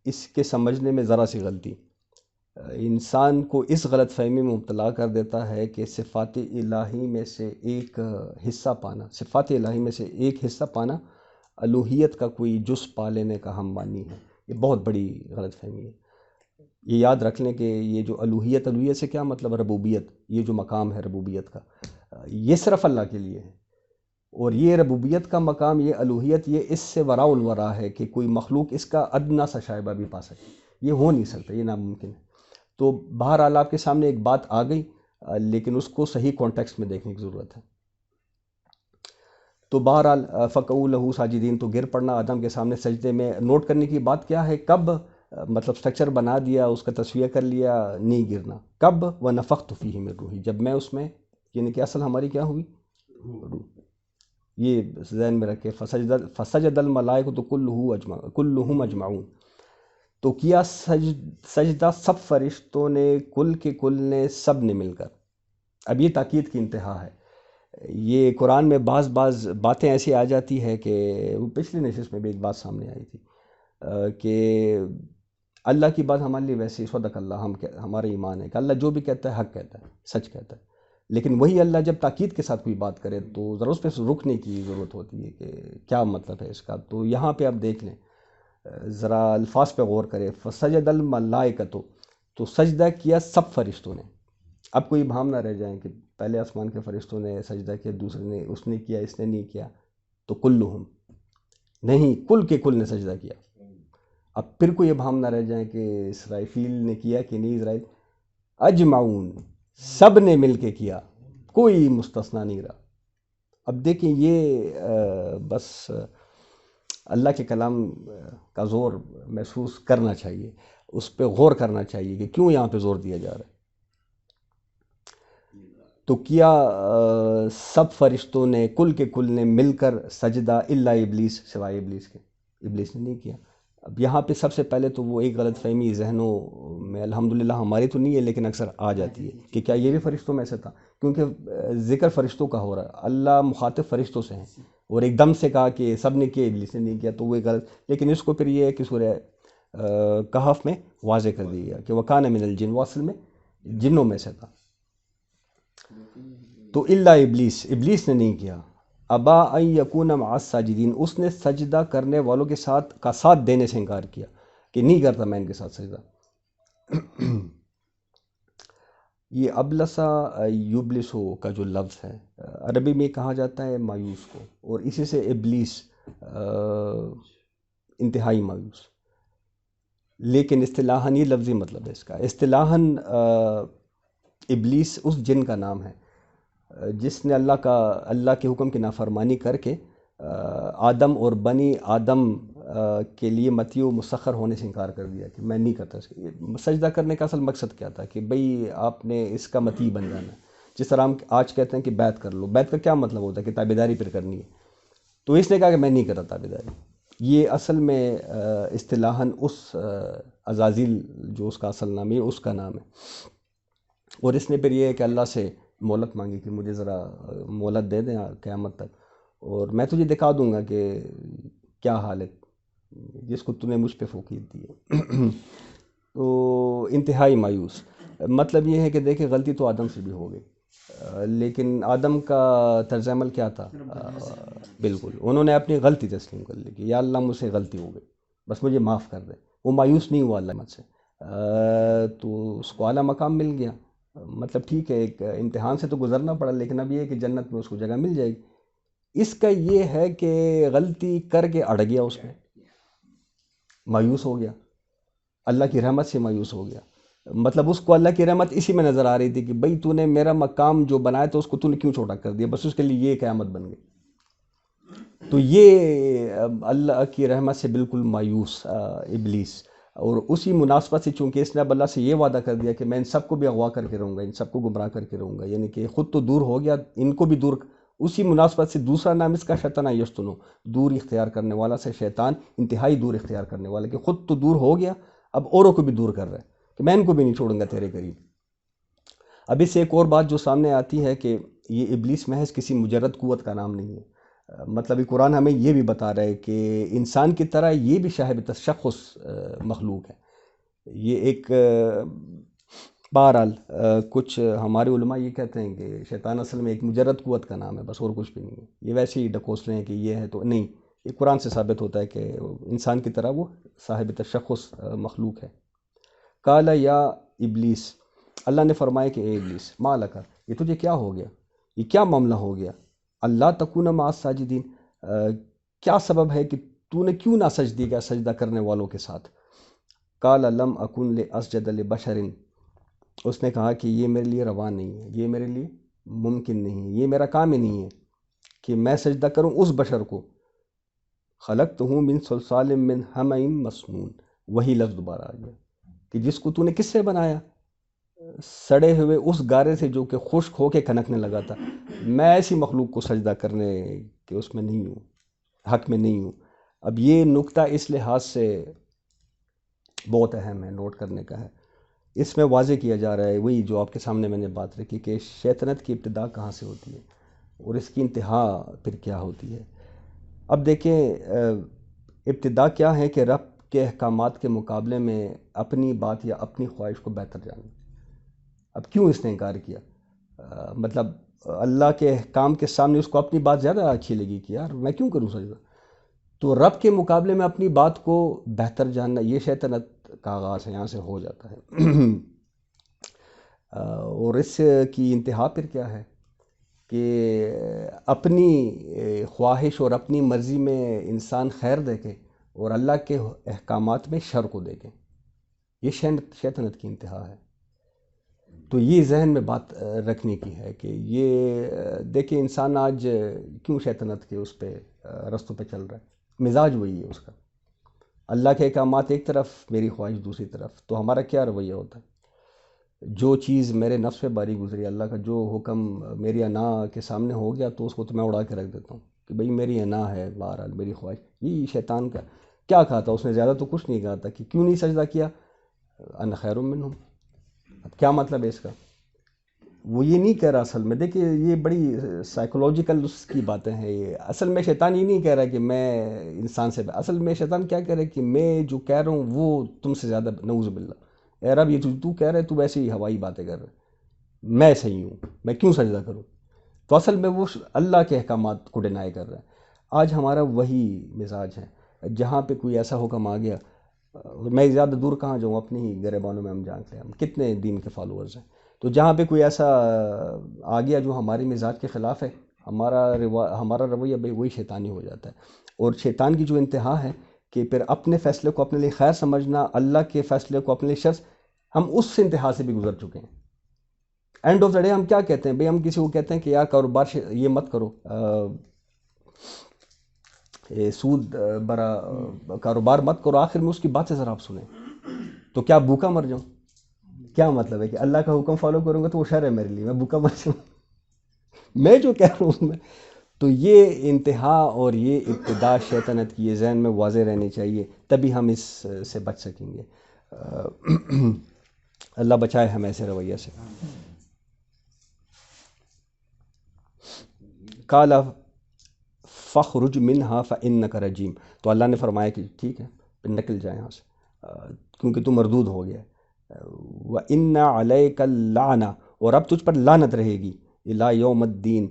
A: اس کے سمجھنے میں ذرا سی غلطی انسان کو اس غلط فہمی میں مبتلا کر دیتا ہے کہ صفات الہی میں سے ایک حصہ پانا، صفات الہی میں سے ایک حصہ پانا الوہیت کا کوئی جز پا لینے کا ہم مانی ہے۔ یہ بہت بڑی غلط فہمی ہے۔ یہ یاد رکھ لیں کہ یہ جو الوہیت سے کیا مطلب؟ ربوبیت، یہ جو مقام ہے ربوبیت کا، یہ صرف اللہ کے لیے ہے۔ اور یہ ربوبیت کا مقام، یہ الوہیت، یہ اس سے وراء الورا ہے کہ کوئی مخلوق اس کا ادنا سا شائبہ بھی پا سکے، یہ ہو نہیں سکتا، یہ ناممکن ہے۔ تو بہرحال آپ کے سامنے ایک بات آ گئی، لیکن اس کو صحیح کانٹیکسٹ میں دیکھنے کی ضرورت ہے۔ تو بہرحال فقعوا لہ ساجدین، تو گر پڑنا آدم کے سامنے سجدے میں۔ نوٹ کرنے کی بات کیا ہے، کب مطلب سٹرکچر بنا دیا، اس کا تصفیہ کر لیا، نہیں گرنا۔ کب؟ وَنَفَخْتُ فِيهِ مِن روحی، جب میں اس میں، یعنی کہ اصل ہماری کیا ہوئی، روح۔ یہ ذہن میں رکھے، فسجد الملائکۃ کلہم اجمعون، تو کیا سجدہ سب فرشتوں نے، کل کے کل نے، سب نے مل کر۔ اب یہ تاکید کی انتہا ہے۔ یہ قرآن میں بعض باتیں ایسی آ جاتی ہے کہ وہ پچھلی نشست میں بھی ایک بات سامنے آئی تھی، کہ اللہ کی بات ہمارے لیے ویسے صدق اللہ، ہمارا ایمان ہے کہ اللہ جو بھی کہتا ہے حق کہتا ہے، سچ کہتا ہے، لیکن وہی اللہ جب تاکید کے ساتھ کوئی بات کرے تو ذرا اس پہ رکنے کی ضرورت ہوتی ہے کہ کیا مطلب ہے اس کا۔ تو یہاں پہ آپ دیکھ لیں، ذرا الفاظ پہ غور کریں، فسجد الملائکۃ، تو سجدہ کیا سب فرشتوں نے۔ اب کوئی بھام نہ رہ جائیں کہ پہلے آسمان کے فرشتوں نے سجدہ کیا، دوسرے نے، اس نے کیا، اس نے نہیں کیا، تو کلہم، نہیں، کل کے کل نے سجدہ کیا۔ اب پھر کوئی بھام نہ رہ جائیں کہ اسرائیل نے کیا کہ نہیں، اسرائیل، اجمعون، سب نے مل کے کیا، کوئی مستثنیٰ نہیں رہا۔ اب دیکھیں یہ بس اللہ کے کلام کا زور محسوس کرنا چاہیے، اس پہ غور کرنا چاہیے کہ کیوں یہاں پہ زور دیا جا رہا ہے۔ تو کیا سب فرشتوں نے، کل کے کل نے مل کر سجدہ، الا ابلیس، سوائے ابلیس کے، ابلیس نے نہیں کیا۔ اب یہاں پہ سب سے پہلے تو وہ ایک غلط فہمی ذہنوں میں الحمدللہ ہماری تو نہیں ہے لیکن اکثر آ جاتی ہے کہ کیا یہ بھی فرشتوں میں سے تھا، کیونکہ ذکر فرشتوں کا ہو رہا ہے، اللہ مخاطب فرشتوں سے ہیں، اور ایک دم سے کہا کہ سب نے کیا، ابلیس نے نہیں کیا، تو وہ غلط۔ لیکن اس کو پھر یہ ہے کہ سورہ کہف میں واضح کر دیا گیا کہ وَكَانَ مِنَ الْجِنِّ، وہ اصل میں جنوں میں سے تھا۔ تو الا ابلیس، ابلیس نے نہیں کیا۔ ابا ان یکون مع الساجدین، اس نے سجدہ کرنے والوں کے ساتھ دینے سے انکار کیا کہ نہیں کرتا میں ان کے ساتھ سجدہ۔ یہ ابلسا یبلسو کا جو لفظ ہے، عربی میں کہا جاتا ہے مایوس کو، اور اسی سے ابلیس، انتہائی مایوس۔ لیکن اصطلاحاً یہ لفظی مطلب ہے اس کا، اصطلاحاً ابلیس اس جن کا نام ہے جس نے اللہ کے حکم کی نافرمانی کر کے آدم اور بنی آدم کے لیے مطیع و مسخر ہونے سے انکار کر دیا کہ میں نہیں کرتا۔ سجدہ کرنے کا اصل مقصد کیا تھا کہ بھئی آپ نے اس کا مطیع بن جانا ہے، جس طرح ہم آج کہتے ہیں کہ بیعت کر لو۔ بیعت کا کیا مطلب ہوتا ہے کہ تابعداری پھر کرنی ہے، تو اس نے کہا کہ میں نہیں کرتا تابعداری۔ یہ اصل میں اصطلاحاً اس عزازیل جو اس کا اصل نام ہے اس کا نام ہے، اور اس نے پھر یہ ہے کہ اللہ سے مہلت مانگی کہ مجھے ذرا مہلت دے دیں قیامت تک، اور میں تجھے دکھا دوں گا کہ کیا حال ہے جس کو تو نے مجھ پہ فوقیت دی ہے۔ تو انتہائی مایوس، مطلب یہ ہے کہ دیکھیں غلطی تو آدم سے بھی ہو گئی، لیکن آدم کا طرز عمل کیا تھا، بالکل انہوں نے اپنی غلطی تسلیم کر لی کہ یا اللہ مجھ سے غلطی ہو گئی، بس مجھے معاف کر دے۔ وہ مایوس نہیں ہوا اللہ سے، تو اس کو اعلیٰ مقام مل گیا۔ مطلب ٹھیک ہے ایک امتحان سے تو گزرنا پڑا، لیکن اب یہ ہے کہ جنت میں اس کو جگہ مل جائے گی۔ اس کا یہ ہے کہ غلطی کر کے اڑ گیا، اس میں مایوس ہو گیا، اللہ کی رحمت سے مایوس ہو گیا۔ مطلب اس کو اللہ کی رحمت اسی میں نظر آ رہی تھی کہ بھئی تو نے میرا مقام جو بنایا تھا اس کو تو نے کیوں چھوٹا کر دیا، بس اس کے لیے یہ قیامت بن گئی۔ تو یہ اللہ کی رحمت سے بالکل مایوس ابلیس، اور اسی مناسبت سے چونکہ اس نے اب اللہ سے یہ وعدہ کر دیا کہ میں ان سب کو بھی اغوا کر کے رہوں گا، ان سب کو گمراہ کر کے رہوں گا، یعنی کہ خود تو دور ہو گیا، ان کو بھی دور، اسی مناسبت سے دوسرا نام اس کا شیطان یستنو، دور اختیار کرنے والا سے شیطان، انتہائی دور اختیار کرنے والا، کہ خود تو دور ہو گیا، اب اوروں کو بھی دور کر رہا ہے کہ میں ان کو بھی نہیں چھوڑوں گا تیرے قریب۔ اب اس سے ایک اور بات جو سامنے آتی ہے کہ یہ ابلیس محض کسی مجرد قوت کا نام نہیں ہے، مطلب قرآن ہمیں یہ بھی بتا رہا ہے کہ انسان کی طرح یہ بھی صاحب تشخص مخلوق ہے۔ یہ ایک بہرحال کچھ ہمارے علماء یہ کہتے ہیں کہ شیطان اصل میں ایک مجرد قوت کا نام ہے، بس اور کچھ بھی نہیں ہے، یہ ویسے ہی ڈکوس رہے ہیں کہ یہ ہے، تو نہیں، یہ قرآن سے ثابت ہوتا ہے کہ انسان کی طرح وہ صاحب تشخص مخلوق ہے۔ قال یا ابلیس، اللہ نے فرمایا کہ اے ابلیس، ما لکا، یہ تجھے کیا ہو گیا، یہ کیا معاملہ ہو گیا، اللہ تکون مع الساجدین، کیا سبب ہے کہ تو نے کیوں نہ سجدی کا سجدہ کرنے والوں کے ساتھ؟ قال لم اکن لاسجد لبشر، اس نے کہا کہ یہ میرے لیے روا نہیں ہے، یہ میرے لیے ممکن نہیں ہے، یہ میرا کام ہی نہیں ہے کہ میں سجدہ کروں اس بشر کو، خلقتہ من صلصال من حمإ مسنون، وہی لفظ دوبارہ آ گیا کہ جس کو تو نے کس سے بنایا؟ سڑے ہوئے اس گارے سے جو کہ خشک ہو کے کھنکنے لگا تھا۔ میں ایسی مخلوق کو سجدہ کرنے کے اس میں نہیں ہوں، حق میں نہیں ہوں۔ اب یہ نکتہ اس لحاظ سے بہت اہم ہے، نوٹ کرنے کا ہے۔ اس میں واضح کیا جا رہا ہے وہی جو آپ کے سامنے میں نے بات رکھی کہ شیطنت کی ابتدا کہاں سے ہوتی ہے اور اس کی انتہا پھر کیا ہوتی ہے۔ اب دیکھیں ابتدا کیا ہے کہ رب کے احکامات کے مقابلے میں اپنی بات یا اپنی خواہش کو بہتر جاننا۔ اب کیوں اس نے انکار کیا؟ مطلب اللہ کے احکام کے سامنے اس کو اپنی بات زیادہ اچھی لگی کہ یار میں کیوں کروں سجدہ؟ تو رب کے مقابلے میں اپنی بات کو بہتر جاننا، یہ شیطنت کا آغاز ہے، یہاں سے ہو جاتا ہے۔ اور اس کی انتہا پھر کیا ہے کہ اپنی خواہش اور اپنی مرضی میں انسان خیر دیکھے اور اللہ کے احکامات میں شر کو دیکھے، یہ شیطنت کی انتہا ہے۔ تو یہ ذہن میں بات رکھنے کی ہے کہ یہ دیکھیں انسان آج کیوں شیطنت کے اس پہ رستوں پہ چل رہا ہے، مزاج وہی ہے اس کا، اللہ کے احکامات ایک طرف، میری خواہش دوسری طرف۔ تو ہمارا کیا رویہ ہوتا ہے؟ جو چیز میرے نفس پہ باری گزری، اللہ کا جو حکم میری انا کے سامنے ہو گیا تو اس کو تو میں اڑا کے رکھ دیتا ہوں کہ بھئی میری انا ہے، بہرحال میری خواہش۔ یہ شیطان کا کیا کہا تھا؟ اس نے زیادہ تو کچھ نہیں کہا تھا کہ کیوں نہیں سجدہ کیا؟ انا خیر منہم۔ اب کیا مطلب ہے اس کا؟ وہ یہ نہیں کہہ رہا اصل میں، دیکھیں یہ بڑی سائیکولوجیکل اس کی باتیں ہیں، یہ اصل میں شیطان یہ نہیں کہہ رہا کہ میں انسان سے، اصل میں شیطان کیا کہہ رہا ہے کہ میں جو کہہ رہا ہوں وہ تم سے زیادہ، نعوذ باللہ، اے رب یہ تو کہہ رہے تو ویسے ہی ہوائی باتیں کر رہے، میں صحیح ہوں، میں کیوں سجدہ کروں؟ تو اصل میں وہ اللہ کے احکامات کو ڈینائی کر رہا ہے۔ آج ہمارا وہی مزاج ہے، جہاں پہ کوئی ایسا حکم آ گیا، میں زیادہ دور کہاں جاؤں، اپنے ہی گریبانوں میں ہم جانتے ہیں ہم کتنے دین کے فالوورز ہیں، تو جہاں پہ کوئی ایسا آ گیا جو ہمارے مزاج کے خلاف ہے، ہمارا رویہ بھائی وہی شیطانی ہو جاتا ہے۔ اور شیطان کی جو انتہا ہے کہ پھر اپنے فیصلے کو اپنے لیے خیر سمجھنا، اللہ کے فیصلے کو اپنے لیے شر، ہم اس انتہا سے بھی گزر چکے ہیں۔ اینڈ آف دا ڈے ہم کیا کہتے ہیں بھئی؟ ہم کسی کو کہتے ہیں کہ یار کاروبار یہ مت کرو، سود برا کاروبار مت کرو، آخر میں اس کی باتیں ذرا آپ سنیں تو کیا بھوکا مر جاؤں؟ کیا مطلب ہے کہ اللہ کا حکم فالو کروں گا تو وہ شر ہے میرے لیے، میں بھوکا مر جاؤں؟ میں جو کہہ رہا ہوں میں، تو یہ انتہا اور یہ ابتدا شیطنت کی یہ ذہن میں واضح رہنی چاہیے، تبھی ہم اس سے بچ سکیں گے۔ اللہ بچائے ہم ایسے رویہ سے۔ قال فخرج منہا فانک رجیم، تو اللہ نے فرمایا کہ ٹھیک ہے پھر نکل جائیں یہاں سے کیونکہ تو مردود ہو گیا ہے۔ وَإِنَّ عَلَيْكَ اللَّعْنَةَ، اور اب تجھ پر لعنت رہے گی، اِلَىٰ یوم الدین،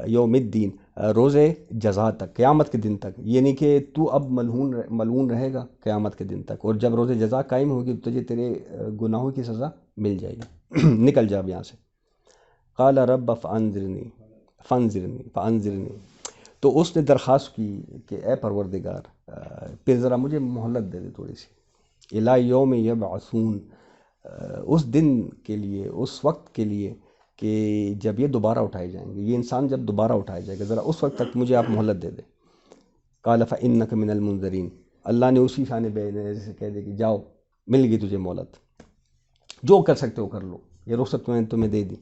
A: یوم الدین، روز جزا تک، قیامت کے دن تک، یعنی کہ تو اب ملعون رہے گا قیامت کے دن تک، اور جب روز جزا قائم ہوگی تو تجھے تیرے گناہوں کی سزا مل جائے گی۔ نکل جا اب یہاں سے۔ قال رب فانظرنی، تو اس نے درخواست کی کہ اے پروردگار پھر ذرا مجھے مہلت دے دے تھوڑی سی، الی یوم یبعثون، اس دن کے لیے، اس وقت کے لیے کہ جب یہ دوبارہ اٹھائے جائیں گے، یہ انسان جب دوبارہ اٹھایا جائے گا، ذرا اس وقت تک مجھے آپ مہلت دے دیں۔ قال فانک من المنذرین، اللہ نے اسی شان بے سے کہہ دے کہ جاؤ مل گئی تجھے مہلت، جو کر سکتے ہو کر لو، یہ رخصت میں نے تمہیں دے دی،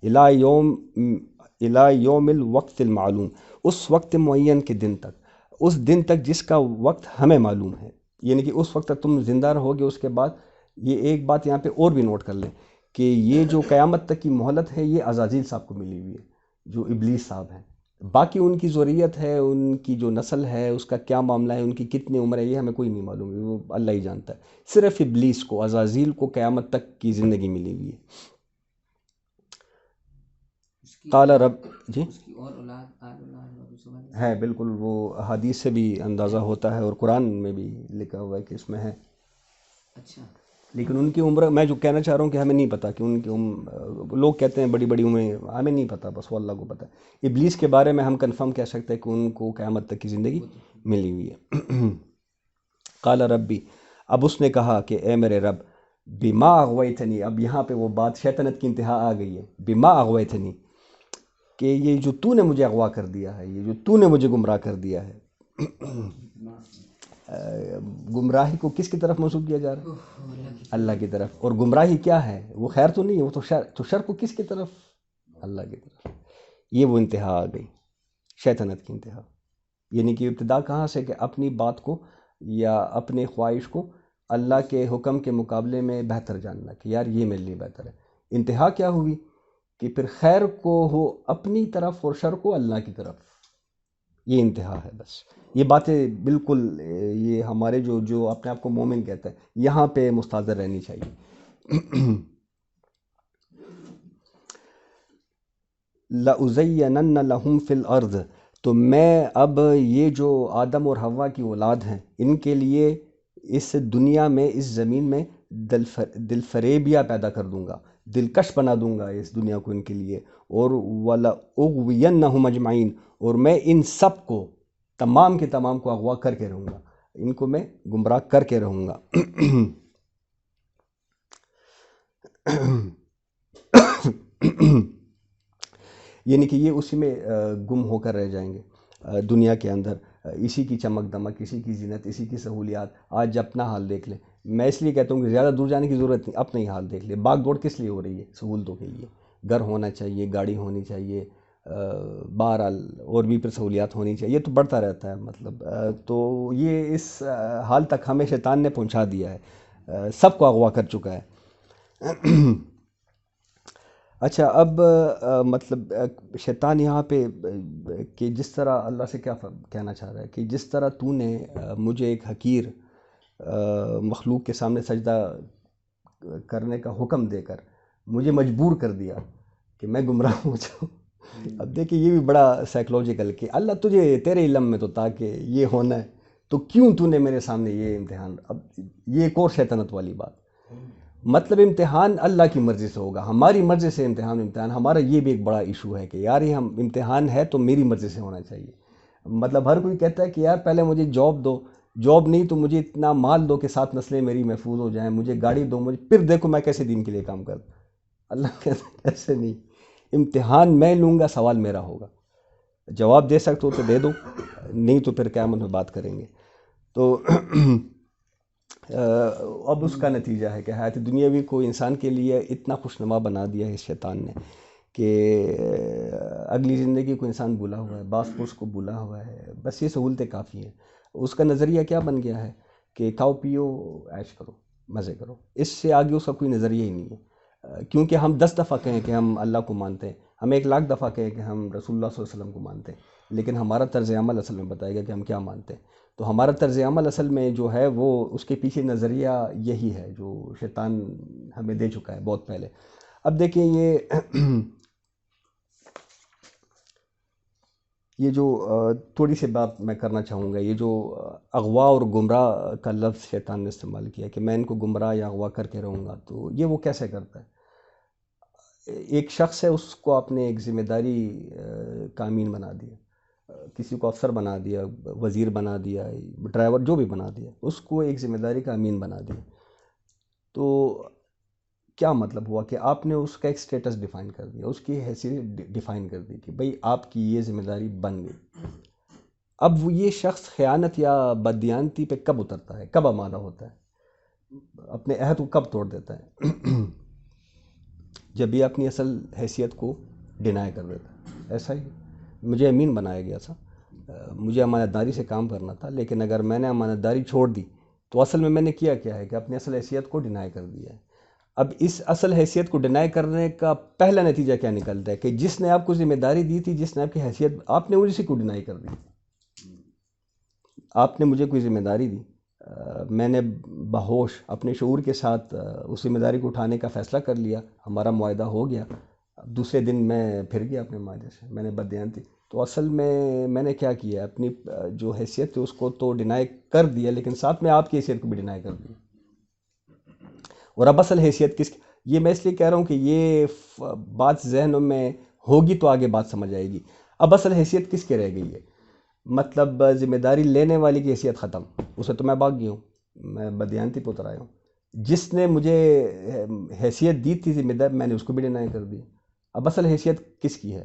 A: الی یوم الوقت المعلوم، اس وقت معین کے دن تک، اس دن تک جس کا وقت ہمیں معلوم ہے، یعنی کہ اس وقت تک تم زندہ رہو گے۔ اس کے بعد یہ ایک بات یہاں پہ اور بھی نوٹ کر لیں کہ یہ جو قیامت تک کی مہلت ہے یہ عزازیل صاحب کو ملی ہوئی ہے، جو ابلیس صاحب ہیں۔ باقی ان کی ذریت ہے، ان کی جو نسل ہے اس کا کیا معاملہ ہے، ان کی کتنی عمر ہے، یہ ہمیں کوئی نہیں معلوم ہے، وہ اللہ ہی جانتا ہے۔ صرف ابلیس کو، عزازیل کو قیامت تک کی زندگی ملی ہوئی ہے۔ قال رب، جی ہے بالکل، وہ حدیث سے بھی اندازہ ہوتا ہے اور قرآن میں بھی لکھا ہوا ہے کہ اس میں ہے۔
B: اچھا،
A: لیکن ان کی عمر، میں جو کہنا چاہ رہا ہوں کہ ہمیں نہیں پتہ کہ ان کی لوگ کہتے ہیں بڑی بڑی عمریں، ہمیں نہیں پتہ، بس وہ اللہ کو پتہ ہے۔ ابلیس کے بارے میں ہم کنفرم کہہ سکتے ہیں کہ ان کو قیامت تک کی زندگی ملی ہوئی ہے۔ قال ربی، اب اس نے کہا کہ اے میرے رب، بما اغویتنی، اب یہاں پہ وہ بات شیطنت کی انتہا آ گئی ہے، بما اغویتنی، کہ یہ جو تو نے مجھے اغوا کر دیا ہے، یہ جو تو نے مجھے گمراہ کر دیا ہے۔ گمراہی کو کس کی طرف منسوب کیا جا رہا ہے؟ اللہ کی طرف۔ اور گمراہی کیا ہے؟ وہ خیر تو نہیں ہے، وہ تو شر۔ تو شر کو کس کی طرف؟ اللہ کی طرف۔ یہ وہ انتہا آ گئی، شیطنت کی انتہا۔ یعنی کہ ابتدا کہاں سے؟ کہ اپنی بات کو یا اپنے خواہش کو اللہ کے حکم کے مقابلے میں بہتر جاننا کہ یار یہ میرے لیے بہتر ہے۔ انتہا کیا ہوئی؟ کہ پھر خیر کو ہو اپنی طرف اور شر کو اللہ کی طرف۔ یہ انتہا ہے بس۔ یہ باتیں بالکل یہ ہمارے جو اپنے آپ کو مومن کہتا ہے، یہاں پہ مستحضر رہنی چاہیے۔ لَأُزَيَّنَنَّ لَهُمْ فِي الْأَرْضِ، تو میں اب یہ جو آدم اور حوا کی اولاد ہیں ان کے لیے اس دنیا میں، اس زمین میں دل فریبیاں پیدا کر دوں گا، دلکش بنا دوں گا اس دنیا کو ان کے لیے۔ اور وَلَأُغْوِيَنَّهُمْ أَجْمَعِينَ، اور میں ان سب کو، تمام کے تمام کو اغوا کر کے رہوں گا، ان کو میں گمراہ کر کے رہوں گا۔ یعنی کہ یہ اسی میں گم ہو کر رہ جائیں گے دنیا کے اندر، اسی کی چمک دمک، اسی کی زینت، اسی کی سہولیات۔ آج اپنا حال دیکھ لیں، میں اس لیے کہتا ہوں کہ زیادہ دور جانے کی ضرورت نہیں، اپنا ہی حال دیکھ لیں۔ باغ دوڑ کس لیے ہو رہی ہے؟ سہولتوں کے لیے۔ گھر ہونا چاہیے، گاڑی ہونی چاہیے، بہرحال اور بھی پھر سہولیات ہونی چاہیے، یہ تو بڑھتا رہتا ہے مطلب۔ تو یہ اس حال تک ہمیں شیطان نے پہنچا دیا ہے، سب کو اغوا کر چکا ہے۔ اچھا، اب مطلب شیطان یہاں پہ کہ جس طرح اللہ سے کیا کہنا چاہ رہا ہے کہ جس طرح تو نے مجھے ایک حقیر مخلوق کے سامنے سجدہ کرنے کا حکم دے کر مجھے مجبور کر دیا کہ میں گمراہ ہو جاؤں۔ اب دیکھیں یہ بھی بڑا سائیکلوجیکل کہ اللہ تجھے، تیرے علم میں تو تھا کہ یہ ہونا ہے، تو کیوں تو نے میرے سامنے یہ امتحان۔ اب یہ ایک اور شیطنت والی بات، مطلب امتحان اللہ کی مرضی سے ہوگا، ہماری مرضی سے امتحان ہمارا یہ بھی ایک بڑا ایشو ہے کہ یار یہ ہم امتحان ہے تو میری مرضی سے ہونا چاہیے۔ مطلب ہر کوئی کہتا ہے کہ یار پہلے مجھے جاب دو، جاب نہیں تو مجھے اتنا مال دو کہ 7 نسلیں میری محفوظ ہو جائیں، مجھے گاڑی دو، مجھے پھر دیکھو میں کیسے دین کے لیے کام کرتا۔ اللہ کہتا ہے ایسے نہیں، امتحان میں لوں گا، سوال میرا ہوگا، جواب دے سکتے ہو تو دے دو، نہیں تو پھر قیامت میں بات کریں گے۔ تو اب اس کا نتیجہ ہے کہ حیات دنیاوی کو انسان کے لیے اتنا خوشنما بنا دیا ہے اس شیطان نے کہ اگلی زندگی کو انسان بھولا ہوا ہے، باس پوس کو بھولا ہوا ہے، بس یہ سہولتیں کافی ہیں۔ اس کا نظریہ کیا بن گیا ہے کہ کھاؤ پیو، عیش کرو، مزے کرو، اس سے آگے اس کا کوئی نظریہ ہی نہیں ہے۔ کیونکہ ہم 10 دفعہ کہیں کہ ہم اللہ کو مانتے ہیں، ہم 1,00,000 دفعہ کہیں کہ ہم رسول اللہ صلی اللہ علیہ وسلم کو مانتے ہیں، لیکن ہمارا طرز عمل اصل میں بتائے گا کہ ہم کیا مانتے ہیں۔ تو ہمارا طرز عمل اصل میں جو ہے وہ اس کے پیچھے نظریہ یہی ہے جو شیطان ہمیں دے چکا ہے بہت پہلے۔ اب دیکھیں یہ جو تھوڑی سی بات میں کرنا چاہوں گا، یہ جو اغوا اور گمراہ کا لفظ شیطان نے استعمال کیا کہ میں ان کو گمراہ یا اغوا کر کے رہوں گا، تو یہ وہ کیسے کرتا ہے؟ ایک شخص ہے، اس کو آپ نے ایک ذمہ داری کا امین بنا دیا، کسی کو افسر بنا دیا، وزیر بنا دیا، ڈرائیور جو بھی بنا دیا، اس کو ایک ذمہ داری کا امین بنا دیا، تو کیا مطلب ہوا کہ آپ نے اس کا ایک سٹیٹس ڈیفائن کر دیا، اس کی حیثیت ڈیفائن کر دی کہ بھئی آپ کی یہ ذمہ داری بن گئی۔ اب وہ یہ شخص خیانت یا بددیانتی پہ کب اترتا ہے، کب آمادہ ہوتا ہے، اپنے عہد کو کب توڑ دیتا ہے؟ جب یہ اپنی اصل حیثیت کو ڈینائی کر دیتا ہے۔ ایسا ہی مجھے امین بنایا گیا تھا، مجھے امانت داری سے کام کرنا تھا، لیکن اگر میں نے امانت داری چھوڑ دی تو اصل میں نے کیا ہے کہ اپنی اصل حیثیت کو ڈینائی کر دیا ہے۔ اب اس اصل حیثیت کو ڈینائی کرنے کا پہلا نتیجہ کیا نکلتا ہے کہ جس نے آپ کو ذمہ داری دی تھی، جس نے آپ کی حیثیت، آپ نے اسی کو ڈینائی کر دی۔ آپ نے مجھے کوئی ذمہ داری دی، میں نے بہوش اپنے شعور کے ساتھ اس ذمہ داری کو اٹھانے کا فیصلہ کر لیا، ہمارا معاہدہ ہو گیا، دوسرے دن میں پھر گیا اپنے معاہدے سے، میں نے بددیانتی، تو اصل میں نے کیا کیا، اپنی جو حیثیت تھی اس کو تو ڈینائی کر دیا، لیکن ساتھ میں آپ کی حیثیت کو بھی ڈینائی کر دیا۔ اور اب اصل حیثیت کس کی؟ یہ میں اس لیے کہہ رہا ہوں کہ یہ بات ذہنوں میں ہوگی تو آگے بات سمجھ آئے گی. اب اصل حیثیت کس کے رہ گئی ہے؟ مطلب ذمہ داری لینے والی کی حیثیت ختم، اسے تو میں بھاگ گیا ہوں، میں بدیانتی پہ اتر آیا ہوں. جس نے مجھے حیثیت دی تھی ذمہ دار، میں نے اس کو بھی ڈینائی کر دی. اب اصل حیثیت کس کی ہے؟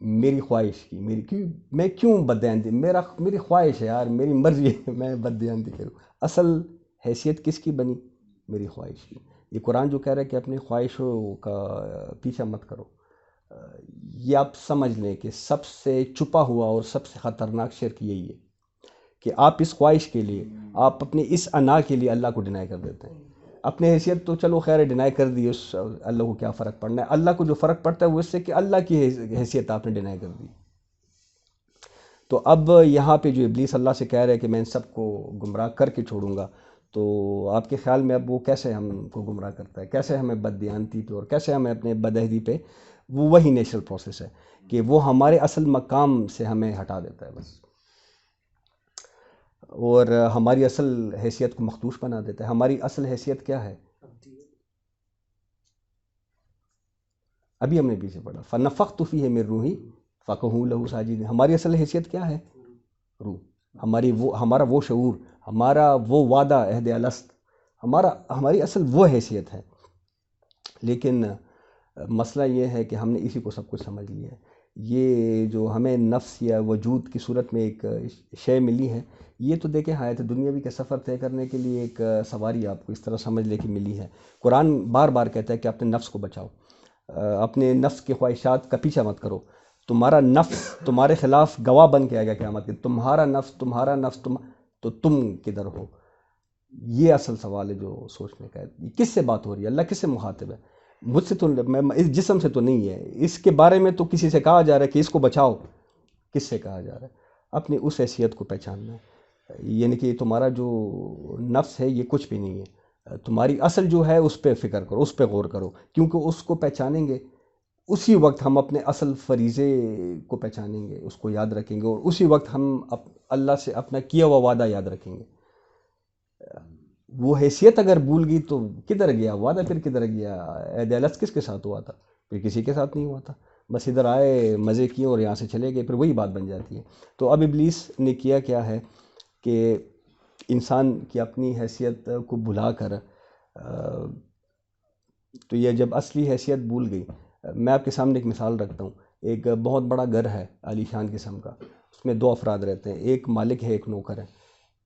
A: میری خواہش کی. میں کیوں بددیانتی؟ میری خواہش ہے یار، میری مرضی ہے میں بددیانتی کروں. اصل حیثیت کس کی بنی؟ میری خواہش کی. یہ قرآن جو کہہ رہا ہے کہ اپنی خواہشوں کا پیچھا مت کرو، یہ آپ سمجھ لیں کہ سب سے چھپا ہوا اور سب سے خطرناک شرک یہی ہے کہ آپ اس خواہش کے لیے، آپ اپنی اس انا کے لیے اللہ کو ڈینائی کر دیتے ہیں. اپنی حیثیت تو چلو خیر ڈینائی کر دی، اس اللہ کو کیا فرق پڑنا ہے؟ اللہ کو جو فرق پڑتا ہے وہ اس سے کہ اللہ کی حیثیت آپ نے ڈینائی کر دی. تو اب یہاں پہ جو ابلیس اللہ سے کہہ رہے ہے کہ میں ان سب کو گمراہ کر کے چھوڑوں گا، تو آپ کے خیال میں اب وہ کیسے ہم کو گمراہ کرتا ہے؟ کیسے ہمیں بددیانتی پہ اور کیسے ہمیں اپنے بدعہدی پہ؟ وہ وہی نیچرل پروسیس ہے کہ وہ ہمارے اصل مقام سے ہمیں ہٹا دیتا ہے بس، اور ہماری اصل حیثیت کو مخدوش بنا دیتا ہے. ہماری اصل حیثیت کیا ہے؟ ابھی ہم نے پیچھے پڑھا فَنَفَخْتُ فِيهِ مِن رُوحِي فَقَعُوا لَهُ ساجدين. ہماری اصل حیثیت کیا ہے؟ روح. ہمارا وہ شعور، ہمارا وہ وعدہ عہد الست، ہماری اصل وہ حیثیت ہے. لیکن مسئلہ یہ ہے کہ ہم نے اسی کو سب کچھ سمجھ لیا ہے. یہ جو ہمیں نفس یا وجود کی صورت میں ایک شے ملی ہے، یہ تو دیکھیں حیات دنیاوی کا سفر طے کرنے کے لیے ایک سواری آپ کو اس طرح سمجھ لے کہ ملی ہے. قرآن بار بار کہتا ہے کہ اپنے نفس کو بچاؤ، اپنے نفس کی خواہشات کا پیچھا مت کرو. تمہارا نفس تمہارے خلاف گواہ بن کے آئے گا قیامت کے، تمہارا نفس تو تم کدھر ہو؟ یہ اصل سوال ہے جو سوچنے کا ہے. کس سے بات ہو رہی ہے؟ اللہ کس سے مخاطب ہے؟ مجھ سے تو، میں اس جسم سے تو نہیں ہے. اس کے بارے میں تو کسی سے کہا جا رہا ہے کہ اس کو بچاؤ. کس سے کہا جا رہا ہے؟ اپنی اس حیثیت کو پہچاننا ہے. یعنی کہ تمہارا جو نفس ہے یہ کچھ بھی نہیں ہے. تمہاری اصل جو ہے اس پہ فکر کرو، اس پہ غور کرو، کیونکہ اس کو پہچانیں گے اسی وقت ہم اپنے اصل فریضے کو پہچانیں گے، اس کو یاد رکھیں گے، اور اسی وقت ہم اللہ سے اپنا کیا ہوا وعدہ یاد رکھیں گے. وہ حیثیت اگر بھول گئی تو کدھر گیا وعدہ؟ پھر کدھر گیا؟ عہد الست کس کے ساتھ ہوا تھا؟ پھر کسی کے ساتھ نہیں ہوا تھا. بس ادھر آئے، مزے کیے اور یہاں سے چلے گئے، پھر وہی بات بن جاتی ہے. تو اب ابلیس نے کیا ہے کہ انسان کی اپنی حیثیت کو بھلا کر، تو یہ جب اصلی حیثیت بھول گئی، میں آپ کے سامنے ایک مثال رکھتا ہوں. ایک بہت بڑا گھر ہے عالی شان قسم کا، اس میں 2 افراد رہتے ہیں، ایک مالک ہے ایک نوکر ہے.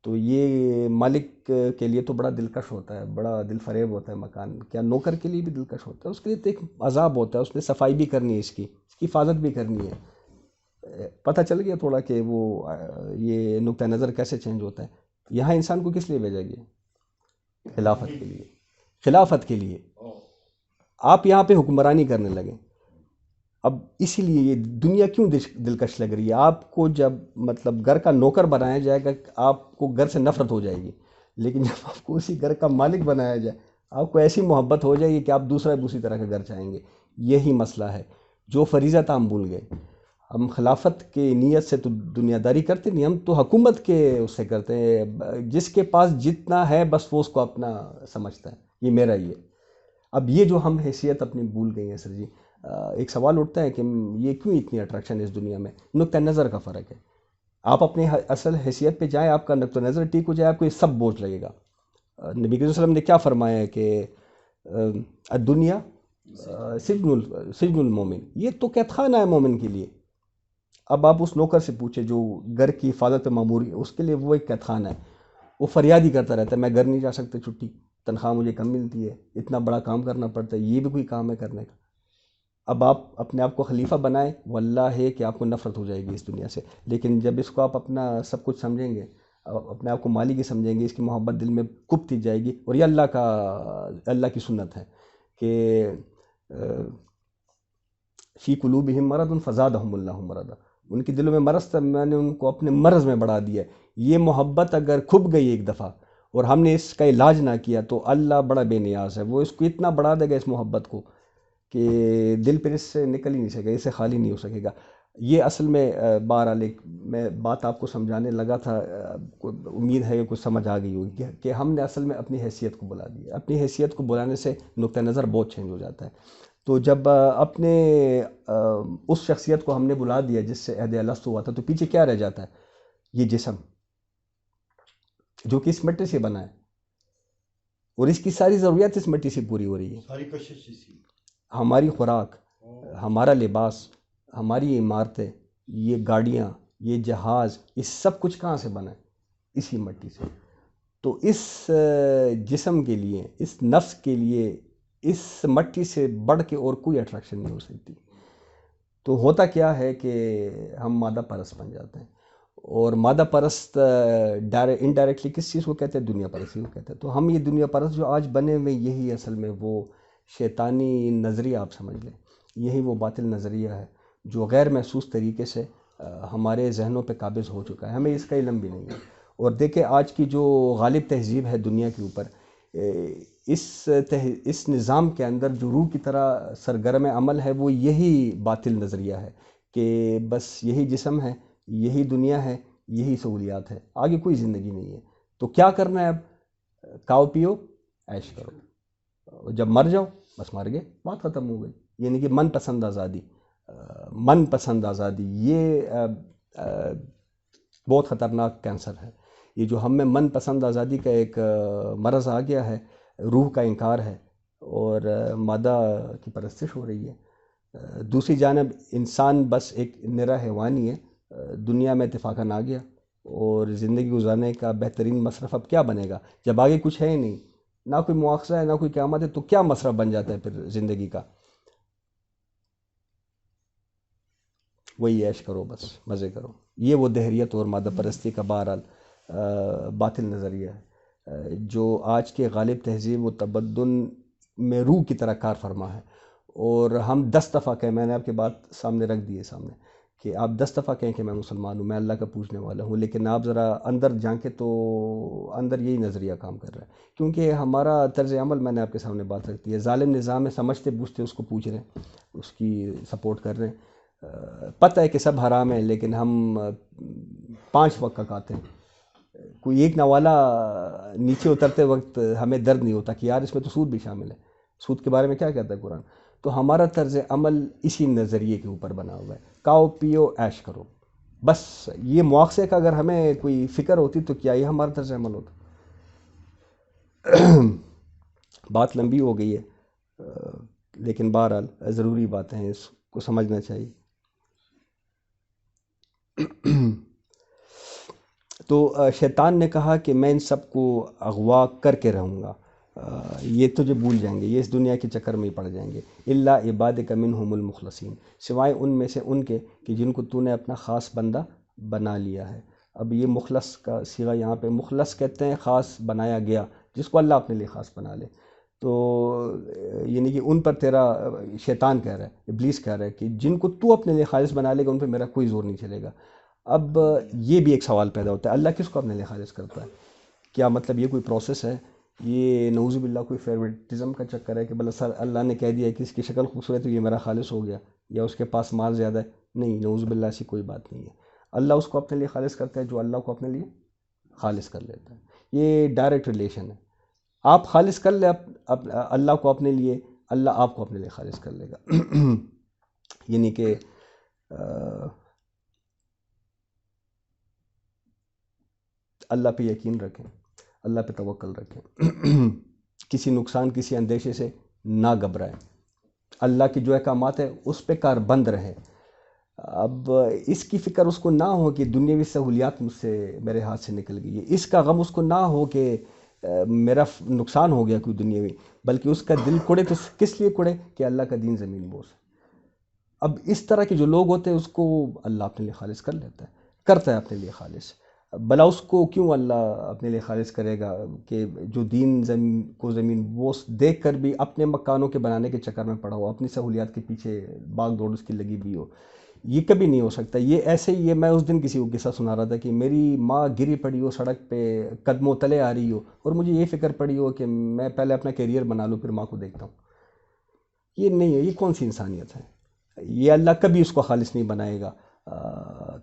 A: تو یہ مالک کے لیے تو بڑا دلکش ہوتا ہے، بڑا دل فریب ہوتا ہے مکان. کیا نوکر کے لیے بھی دلکش ہوتا ہے؟ اس کے لیے تو ایک عذاب ہوتا ہے، اس نے صفائی بھی کرنی ہے، اس کی حفاظت بھی کرنی ہے. پتہ چل گیا تھوڑا کہ وہ یہ نقطہ نظر کیسے چینج ہوتا ہے. یہاں انسان کو کس لیے بھیجا گیا؟ خلافت کے لیے. خلافت کے لیے آپ یہاں پہ حکمرانی کرنے لگے. اب اسی لیے یہ دنیا کیوں دلکش لگ رہی ہے آپ کو؟ جب مطلب گھر کا نوکر بنایا جائے گا آپ کو گھر سے نفرت ہو جائے گی، لیکن جب آپ کو اسی گھر کا مالک بنایا جائے آپ کو ایسی محبت ہو جائے گی کہ آپ دوسری طرح کا گھر چاہیں گے. یہی مسئلہ ہے جو فریضہ تھا ہم بھول گئے. ہم خلافت کے نیت سے تو دنیا داری کرتے نہیں، ہم تو حکومت کے اس سے کرتے ہیں. جس کے پاس جتنا ہے بس وہ اس کو اپنا سمجھتا ہے، یہ میرا ہی ہے. اب یہ جو ہم حیثیت اپنی بھول گئی ہیں سر جی، ایک سوال اٹھتا ہے کہ یہ کیوں اتنی اٹریکشن ہے اس دنیا میں؟ نقطہ نظر کا فرق ہے. آپ اپنے اصل حیثیت پہ جائیں، آپ کا نقطہ نظر ٹھیک ہو جائے، آپ کو یہ سب بوجھ لگے گا. نبی کریم صلی اللہ علیہ وسلم نے کیا فرمایا ہے کہ الدنیا سجن المومن، یہ تو قید خانہ ہے مومن کے لیے. اب آپ اس نوکر سے پوچھیں جو گھر کی حفاظت پہ مامور ہے، اس کے لیے وہ ایک قید خانہ ہے. وہ فریاد ہی کرتا رہتا ہے میں گھر نہیں جا سکتا، چھٹی، تنخواہ مجھے کم ملتی ہے، اتنا بڑا کام کرنا پڑتا ہے، یہ بھی کوئی کام ہے کرنے کا؟ اب آپ اپنے آپ کو خلیفہ بنائیں، واللہ ہے کہ آپ کو نفرت ہو جائے گی اس دنیا سے. لیکن جب اس کو آپ اپنا سب کچھ سمجھیں گے، اپنے آپ کو مالک ہی سمجھیں گے، اس کی محبت دل میں کبتی جائے گی. اور یہ اللہ کی سنت ہے کہ فی قلوبہم مرض فزادہم اللہ مرضا. ان کے دلوں میں مرض تھا، میں نے ان کو اپنے مرض میں بڑھا دیا. یہ محبت اگر کھب گئی ایک دفعہ اور ہم نے اس کا علاج نہ کیا تو اللہ بڑا بے نیاز ہے، وہ اس کو اتنا بڑھا دے گا اس محبت کو کہ دل پھر اس سے نکل ہی نہیں سکے، اس سے خالی نہیں ہو سکے گا. یہ اصل میں بہرحال ایک میں بات آپ کو سمجھانے لگا تھا، امید ہے کہ کچھ سمجھ آ گئی ہوگی کہ ہم نے اصل میں اپنی حیثیت کو بلا دیا. اپنی حیثیت کو بلانے سے نقطہ نظر بہت چینج ہو جاتا ہے. تو جب اپنے اس شخصیت کو ہم نے بلا دیا جس سے عہد الست ہوا تھا، تو پیچھے کیا رہ جاتا ہے؟ یہ جسم جو کہ اس مٹی سے بنا ہے، اور اس کی ساری ضروریات اس مٹی سے پوری ہو رہی ہے.
B: ساری کشش اسی.
A: ہماری خوراک، ہمارا لباس، ہماری عمارتیں، یہ گاڑیاں، یہ جہاز، یہ سب کچھ کہاں سے بنا ہے؟ اسی مٹی سے. تو اس جسم کے لیے، اس نفس کے لیے اس مٹی سے بڑھ کے اور کوئی اٹریکشن نہیں ہو سکتی. تو ہوتا کیا ہے کہ ہم مادہ پرست بن جاتے ہیں، اور مادہ پرست انڈائریکٹلی کس چیز کو کہتے ہیں؟ دنیا پرستی کو کہتے ہیں. تو ہم یہ دنیا پرست جو آج بنے ہوئے، یہی اصل میں وہ شیطانی نظریہ آپ سمجھ لیں، یہی وہ باطل نظریہ ہے جو غیر محسوس طریقے سے ہمارے ذہنوں پہ قابض ہو چکا ہے. ہمیں اس کا علم بھی نہیں ہے. اور دیکھیں آج کی جو غالب تہذیب ہے دنیا کے اوپر، اس نظام کے اندر جو روح کی طرح سرگرم عمل ہے، وہ یہی باطل نظریہ ہے کہ بس یہی جسم ہے، یہی دنیا ہے، یہی سہولیات ہے، آگے کوئی زندگی نہیں ہے. تو کیا کرنا ہے اب؟ کھاؤ پیو عیش کرو، جب مر جاؤ بس مر گئے، بات ختم ہو گئی. یعنی کہ من پسند آزادی، من پسند آزادی یہ بہت خطرناک کینسر ہے. یہ جو ہم میں من پسند آزادی کا ایک مرض آ گیا ہے، روح کا انکار ہے اور مادہ کی پرستش ہو رہی ہے. دوسری جانب انسان بس ایک نرا حیوانی ہے، دنیا میں اتفاقاً آ گیا، اور زندگی گزارنے کا بہترین مصرف اب کیا بنے گا جب آگے کچھ ہے ہی نہیں؟ نہ کوئی مواخذہ ہے، نہ کوئی قیامت ہے، تو کیا مصرف بن جاتا ہے پھر زندگی کا؟ وہی عیش کرو، بس مزے کرو. یہ وہ دہریت اور مادہ پرستی کا بہرحال باطل نظریہ ہے جو آج کے غالب تہذیب و تمدن میں روح کی طرح کار فرما ہے. اور ہم 10 دفعہ کہیں، میں نے آپ کی بات سامنے رکھ دی ہے سامنے، کہ آپ 10 دفعہ کہیں کہ میں مسلمان ہوں، میں اللہ کا پوجنے والا ہوں، لیکن آپ ذرا اندر جھانکیں تو اندر یہی نظریہ کام کر رہا ہے. کیونکہ ہمارا طرز عمل، میں نے آپ کے سامنے بات رکھ دی ہے، ظالم نظام ہے، سمجھتے بوجھتے اس کو پوچھ رہے ہیں، اس کی سپورٹ کر رہے ہیں. پتہ ہے کہ سب حرام ہے، لیکن ہم 5 وقت کا کھاتے ہیں. کوئی ایک نوالا نیچے اترتے وقت ہمیں درد نہیں ہوتا کہ یار اس میں تو سود بھی شامل ہے. سود کے بارے میں کیا کہتا ہے قرآن؟ تو ہمارا طرز عمل اسی نظریے کے اوپر بنا ہوا ہے، کھاؤ پیو عیش کرو. بس یہ مواخذے کا اگر ہمیں کوئی فکر ہوتی تو کیا یہ ہمارا طرز عمل ہوتا؟ بات لمبی ہو گئی ہے، لیکن بہرحال ضروری باتیں ہیں، اس کو سمجھنا چاہیے. تو شیطان نے کہا کہ میں ان سب کو اغوا کر کے رہوں گا، یہ تجھے بھول جائیں گے، یہ اس دنیا کے چکر میں ہی پڑ جائیں گے. الا عبادک منہم المخلصین، سوائے ان میں سے ان کے کہ جن کو تو نے اپنا خاص بندہ بنا لیا ہے. اب یہ مخلص کا صیغہ یہاں پہ، مخلص کہتے ہیں خاص بنایا گیا، جس کو اللہ اپنے لیے خاص بنا لے. تو یعنی کہ ان پر تیرا شیطان کہہ رہا ہے، ابلیس کہہ رہا ہے کہ جن کو تو اپنے لیے خالص بنا لے گا ان پہ میرا کوئی زور نہیں چلے گا. اب یہ بھی ایک سوال پیدا ہوتا ہے، اللہ کس کو اپنے لیے خالص کرتا ہے؟ کیا مطلب یہ کوئی پروسیس ہے؟ یہ نعوذ باللہ کوئی فیوریٹزم کا چکر ہے کہ بس اللہ نے کہہ دیا کہ اس کی شکل خوبصورت ہے، یہ میرا خالص ہو گیا، یا اس کے پاس مال زیادہ ہے؟ نہیں، نعوذ باللہ ایسی کوئی بات نہیں ہے. اللہ اس کو اپنے لیے خالص کرتا ہے جو اللہ کو اپنے لیے خالص کر لیتا ہے. یہ ڈائریکٹ ریلیشن ہے. آپ خالص کر لیں اللہ کو اپنے لیے، اللہ آپ کو اپنے لیے خالص کر لے گا. یعنی کہ اللہ پہ یقین رکھیں، اللہ پہ توکل رکھیں، کسی نقصان، کسی اندیشے سے نہ گھبرائیں. اللہ کے جو احکامات ہیں اس پہ کار بند رہیں. اب اس کی فکر اس کو نہ ہو کہ دنیاوی سہولیات مجھ سے، میرے ہاتھ سے نکل گئی ہے، اس کا غم اس کو نہ ہو کہ میرا نقصان ہو گیا کوئی دنیاوی، بلکہ اس کا دل کوڑے تو کس لیے کوڑے کہ اللہ کا دین زمین بوس. اب اس طرح کے جو لوگ ہوتے ہیں اس کو اللہ اپنے لیے خالص کر لیتا ہے، کرتا ہے اپنے لیے خالص. بھلا اس کو کیوں اللہ اپنے لیے خالص کرے گا کہ جو دین کو زمین بوس دیکھ کر بھی اپنے مکانوں کے بنانے کے چکر میں پڑا ہو، اپنی سہولیات کے پیچھے باغ دوڑ اس کی لگی بھی ہو؟ یہ کبھی نہیں ہو سکتا. یہ ایسے ہی ہے، میں اس دن کسی کو قصہ سنا رہا تھا کہ میری ماں گری پڑی ہو سڑک پہ، قدموں تلے آ رہی ہو، اور مجھے یہ فکر پڑی ہو کہ میں پہلے اپنا کیریئر بنا لوں پھر ماں کو دیکھتا ہوں. یہ نہیں ہے، یہ کون سی انسانیت ہے؟ یہ اللہ کبھی اس کو خالص نہیں بنائے گا۔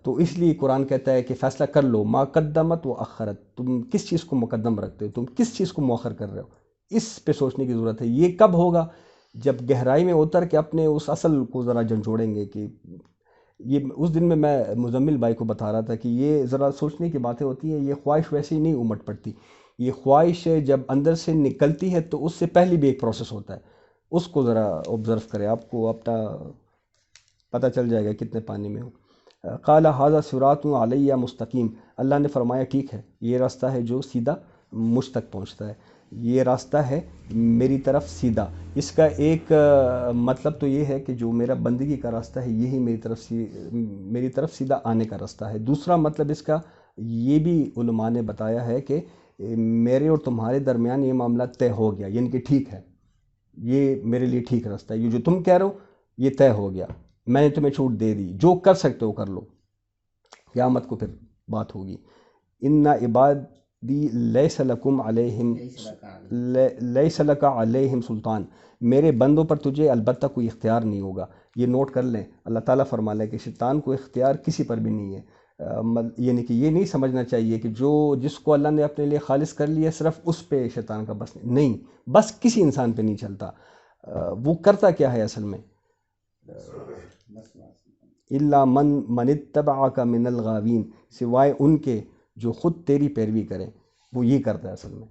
A: تو اس لیے قرآن کہتا ہے کہ فیصلہ کر لو، ما قدمت و اخرت، تم کس چیز کو مقدم رکھتے ہو، تم کس چیز کو مؤخر کر رہے ہو، اس پہ سوچنے کی ضرورت ہے۔ یہ کب ہوگا؟ جب گہرائی میں اتر کے اپنے اس اصل کو ذرا جھنجھوڑیں گے کہ یہ اس دن میں مزمل بھائی کو بتا رہا تھا کہ یہ ذرا سوچنے کی باتیں ہوتی ہیں، یہ خواہش ویسے ہی نہیں امٹ پڑتی، یہ خواہش جب اندر سے نکلتی ہے تو اس سے پہلے بھی ایک پروسیس ہوتا ہے، اس کو ذرا آبزرو کریں، آپ کو اپنا پتہ چل جائے گا کتنے پانی میں ہو۔ قال ھذا صراط علیہ مستقیم، اللہ نے فرمایا ٹھیک ہے، یہ راستہ ہے جو سیدھا مجھ تک پہنچتا ہے، یہ راستہ ہے میری طرف سیدھا۔ اس کا ایک مطلب تو یہ ہے کہ جو میرا بندگی کا راستہ ہے یہی میری طرف سیدھا آنے کا راستہ ہے۔ دوسرا مطلب اس کا یہ بھی علماء نے بتایا ہے کہ میرے اور تمہارے درمیان یہ معاملہ طے ہو گیا، یعنی کہ ٹھیک ہے، یہ میرے لیے ٹھیک راستہ ہے، یہ جو تم کہہ رہے ہو یہ طے ہو گیا، میں نے تمہیں چھوٹ دے دی، جو کر سکتے ہو کر لو، قیامت کو پھر بات ہوگی۔ ان عبادی لیس لکم علیہم لیس لک علیہم سلطان، میرے بندوں پر تجھے البتہ کوئی اختیار نہیں ہوگا۔ یہ نوٹ کر لیں، اللہ تعالیٰ فرما لے کہ شیطان کو اختیار کسی پر بھی نہیں ہے، یعنی کہ یہ نہیں سمجھنا چاہیے کہ جس کو اللہ نے اپنے لیے خالص کر لیا صرف اس پہ شیطان کا بس نہیں، بس کسی انسان پہ نہیں چلتا۔ وہ کرتا کیا ہے اصل میں؟ الا من اتبعک من الغاوین، سوائے ان کے جو خود تیری پیروی کریں، وہ یہ کرتا ہے اصل میں،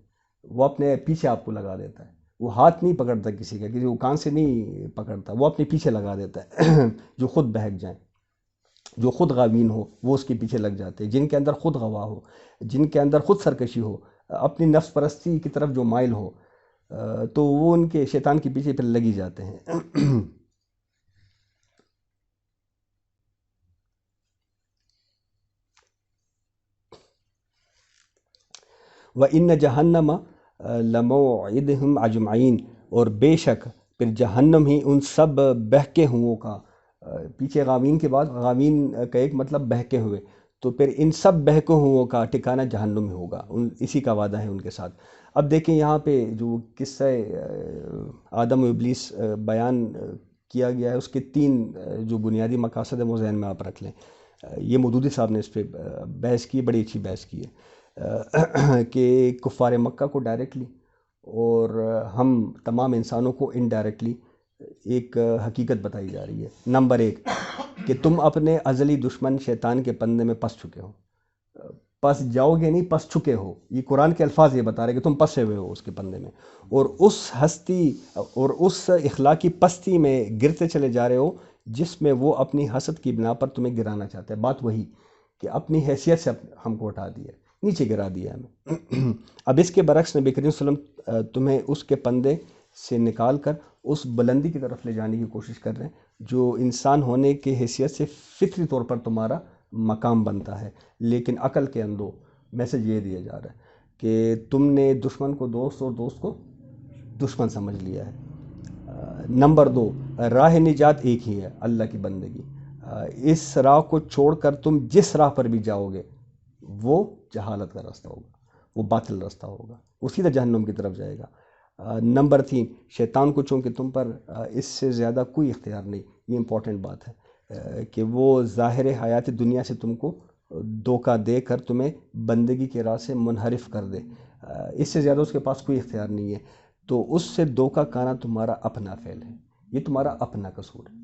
A: وہ اپنے پیچھے آپ کو لگا دیتا ہے، وہ ہاتھ نہیں پکڑتا کسی کا، کسی کو کان سے نہیں پکڑتا، وہ اپنے پیچھے لگا دیتا ہے جو خود بہک جائیں، جو خود غاوین ہو وہ اس کے پیچھے لگ جاتے ہیں، جن کے اندر خود غوا ہو، جن کے اندر خود سرکشی ہو، اپنی نفس پرستی کی طرف جو مائل ہو، تو وہ ان کے شیطان کے پیچھے پھر لگی جاتے ہیں۔ وَإِنَّ جَهَنَّمَ لَمَوْعِدُهُمْ أَجْمَعِينَ، اور بے شک پھر جہنم ہی ان سب بہکے ہوئوں کا، پیچھے غاوین کے بعد غاوین کا ایک مطلب بہکے ہوئے، تو پھر ان سب بہکے ہوئوں کا ٹھکانہ جہنم ہی ہوگا، اسی کا وعدہ ہے ان کے ساتھ۔ اب دیکھیں یہاں پہ جو قصہ آدم و ابلیس بیان کیا گیا ہے، اس کے تین جو بنیادی مقاصد ہیں وہ ذہن میں آپ رکھ لیں۔ یہ مودودی صاحب نے اس پہ بحث کی، بڑی اچھی بحث کی ہے، کہ کفار مکہ کو ڈائریکٹلی اور ہم تمام انسانوں کو انڈائریکٹلی ایک حقیقت بتائی جا رہی ہے۔ نمبر ایک کہ تم اپنے ازلی دشمن شیطان کے پندے میں پس چکے ہو، پس جاؤ گے نہیں، پس چکے ہو، یہ قرآن کے الفاظ یہ بتا رہے کہ تم پسے ہوئے ہو اس کے پندے میں، اور اس ہستی اور اس اخلاقی پستی میں گرتے چلے جا رہے ہو جس میں وہ اپنی حسد کی بنا پر تمہیں گرانا چاہتا ہے۔ بات وہی کہ اپنی حیثیت سے ہم کو اٹھا دیا، نیچے گرا دیا ہمیں۔ اب اس کے برعکس نبی کریم صلی اللہ علیہ وسلم تمہیں اس کے پندے سے نکال کر اس بلندی کی طرف لے جانے کی کوشش کر رہے ہیں جو انسان ہونے کی حیثیت سے فطری طور پر تمہارا مقام بنتا ہے، لیکن عقل کے اندو میسج یہ دیا جا رہا ہے کہ تم نے دشمن کو دوست اور دوست کو دشمن سمجھ لیا ہے۔ نمبر دو، راہ نجات ایک ہی ہے، اللہ کی بندگی۔ اس راہ کو چھوڑ کر تم جس راہ پر بھی جاؤ گے وہ جہالت کا راستہ ہوگا، وہ باطل راستہ ہوگا، وہ سیدھا جہنم کی طرف جائے گا۔ نمبر تین، شیطان کو چونکہ تم پر اس سے زیادہ کوئی اختیار نہیں، یہ امپورٹنٹ بات ہے کہ وہ ظاہر حیات دنیا سے تم کو دھوکہ دے کر تمہیں بندگی کے راہ سے منحرف کر دے، اس سے زیادہ اس کے پاس کوئی اختیار نہیں ہے، تو اس سے دھوکہ کھانا تمہارا اپنا فعل ہے، یہ تمہارا اپنا قصور ہے۔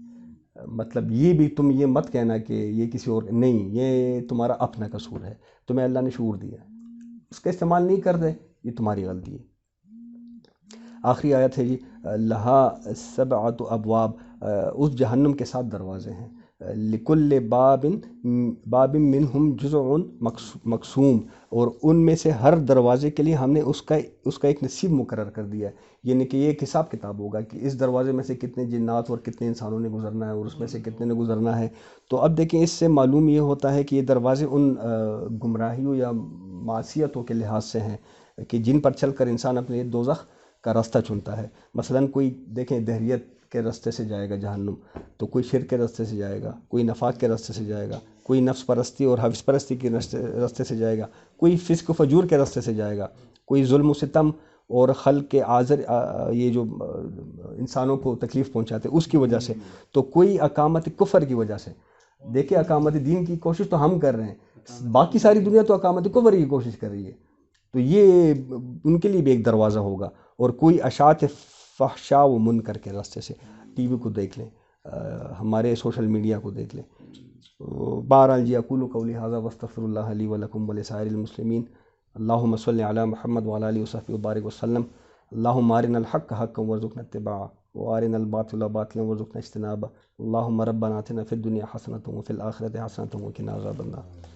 A: مطلب یہ بھی تم یہ مت کہنا کہ یہ کسی اور نہیں، یہ تمہارا اپنا قصور ہے، تمہیں اللہ نے شعور دیا، اس کا استعمال نہیں کر دے، یہ تمہاری غلطی ہے۔ آخری آیت ہے جی، لہا سبعۃ ابواب، اس جہنم کے 7 دروازے ہیں، لکل باب منہم جزء مقسوم، اور ان میں سے ہر دروازے کے لیے ہم نے اس کا ایک نصیب مقرر کر دیا ہے، یعنی کہ یہ ایک حساب کتاب ہوگا کہ اس دروازے میں سے کتنے جنات اور کتنے انسانوں نے گزرنا ہے اور اس میں سے کتنے نے گزرنا ہے۔ تو اب دیکھیں اس سے معلوم یہ ہوتا ہے کہ یہ دروازے ان گمراہیوں یا معصیتوں کے لحاظ سے ہیں کہ جن پر چل کر انسان اپنے لیے دوزخ کا راستہ چنتا ہے۔ مثلا کوئی دیکھیں دہریت کے راستے سے جائے گا جہنم، تو کوئی شرک کے راستے سے جائے گا، کوئی نفاق کے راستے سے جائے گا، کوئی نفس پرستی اور حوث پرستی کے راستے سے جائے گا، کوئی فسق و فجور کے راستے سے جائے گا، کوئی ظلم و ستم اور خلق کے آزر یہ جو انسانوں کو تکلیف پہنچاتے اس کی وجہ سے، تو کوئی اقامت کفر کی وجہ سے. دیکھیں اقامت دین کی کوشش تو ہم کر رہے ہیں، باقی ساری دنیا تو اقامت کفر کی کوشش کر رہی ہے، تو یہ ان کے لیے بھی ایک دروازہ ہوگا. اور کوئی اشاعت فحشاء و منکر کے راستے سے ٹی وی کو دیکھ لیں، ہمارے سوشل میڈیا کو دیکھ لیں. بہرحال جی اقول قولی ھذا واستغفر اللہ لی ولکم ولسائر المسلمین. اللہم صلی علی محمد وعلی آلہ وصحبہ وبارک وسلم. اللہم ارنا الحق حقا وارزقنا اتباعہ وارنا الباطل باطلا وارزقنا اجتنابہ. اللہم ربنا آتنا فی الدنیا حسنۃ وفی الآخرۃ حسنۃ وقنا عذاب النار.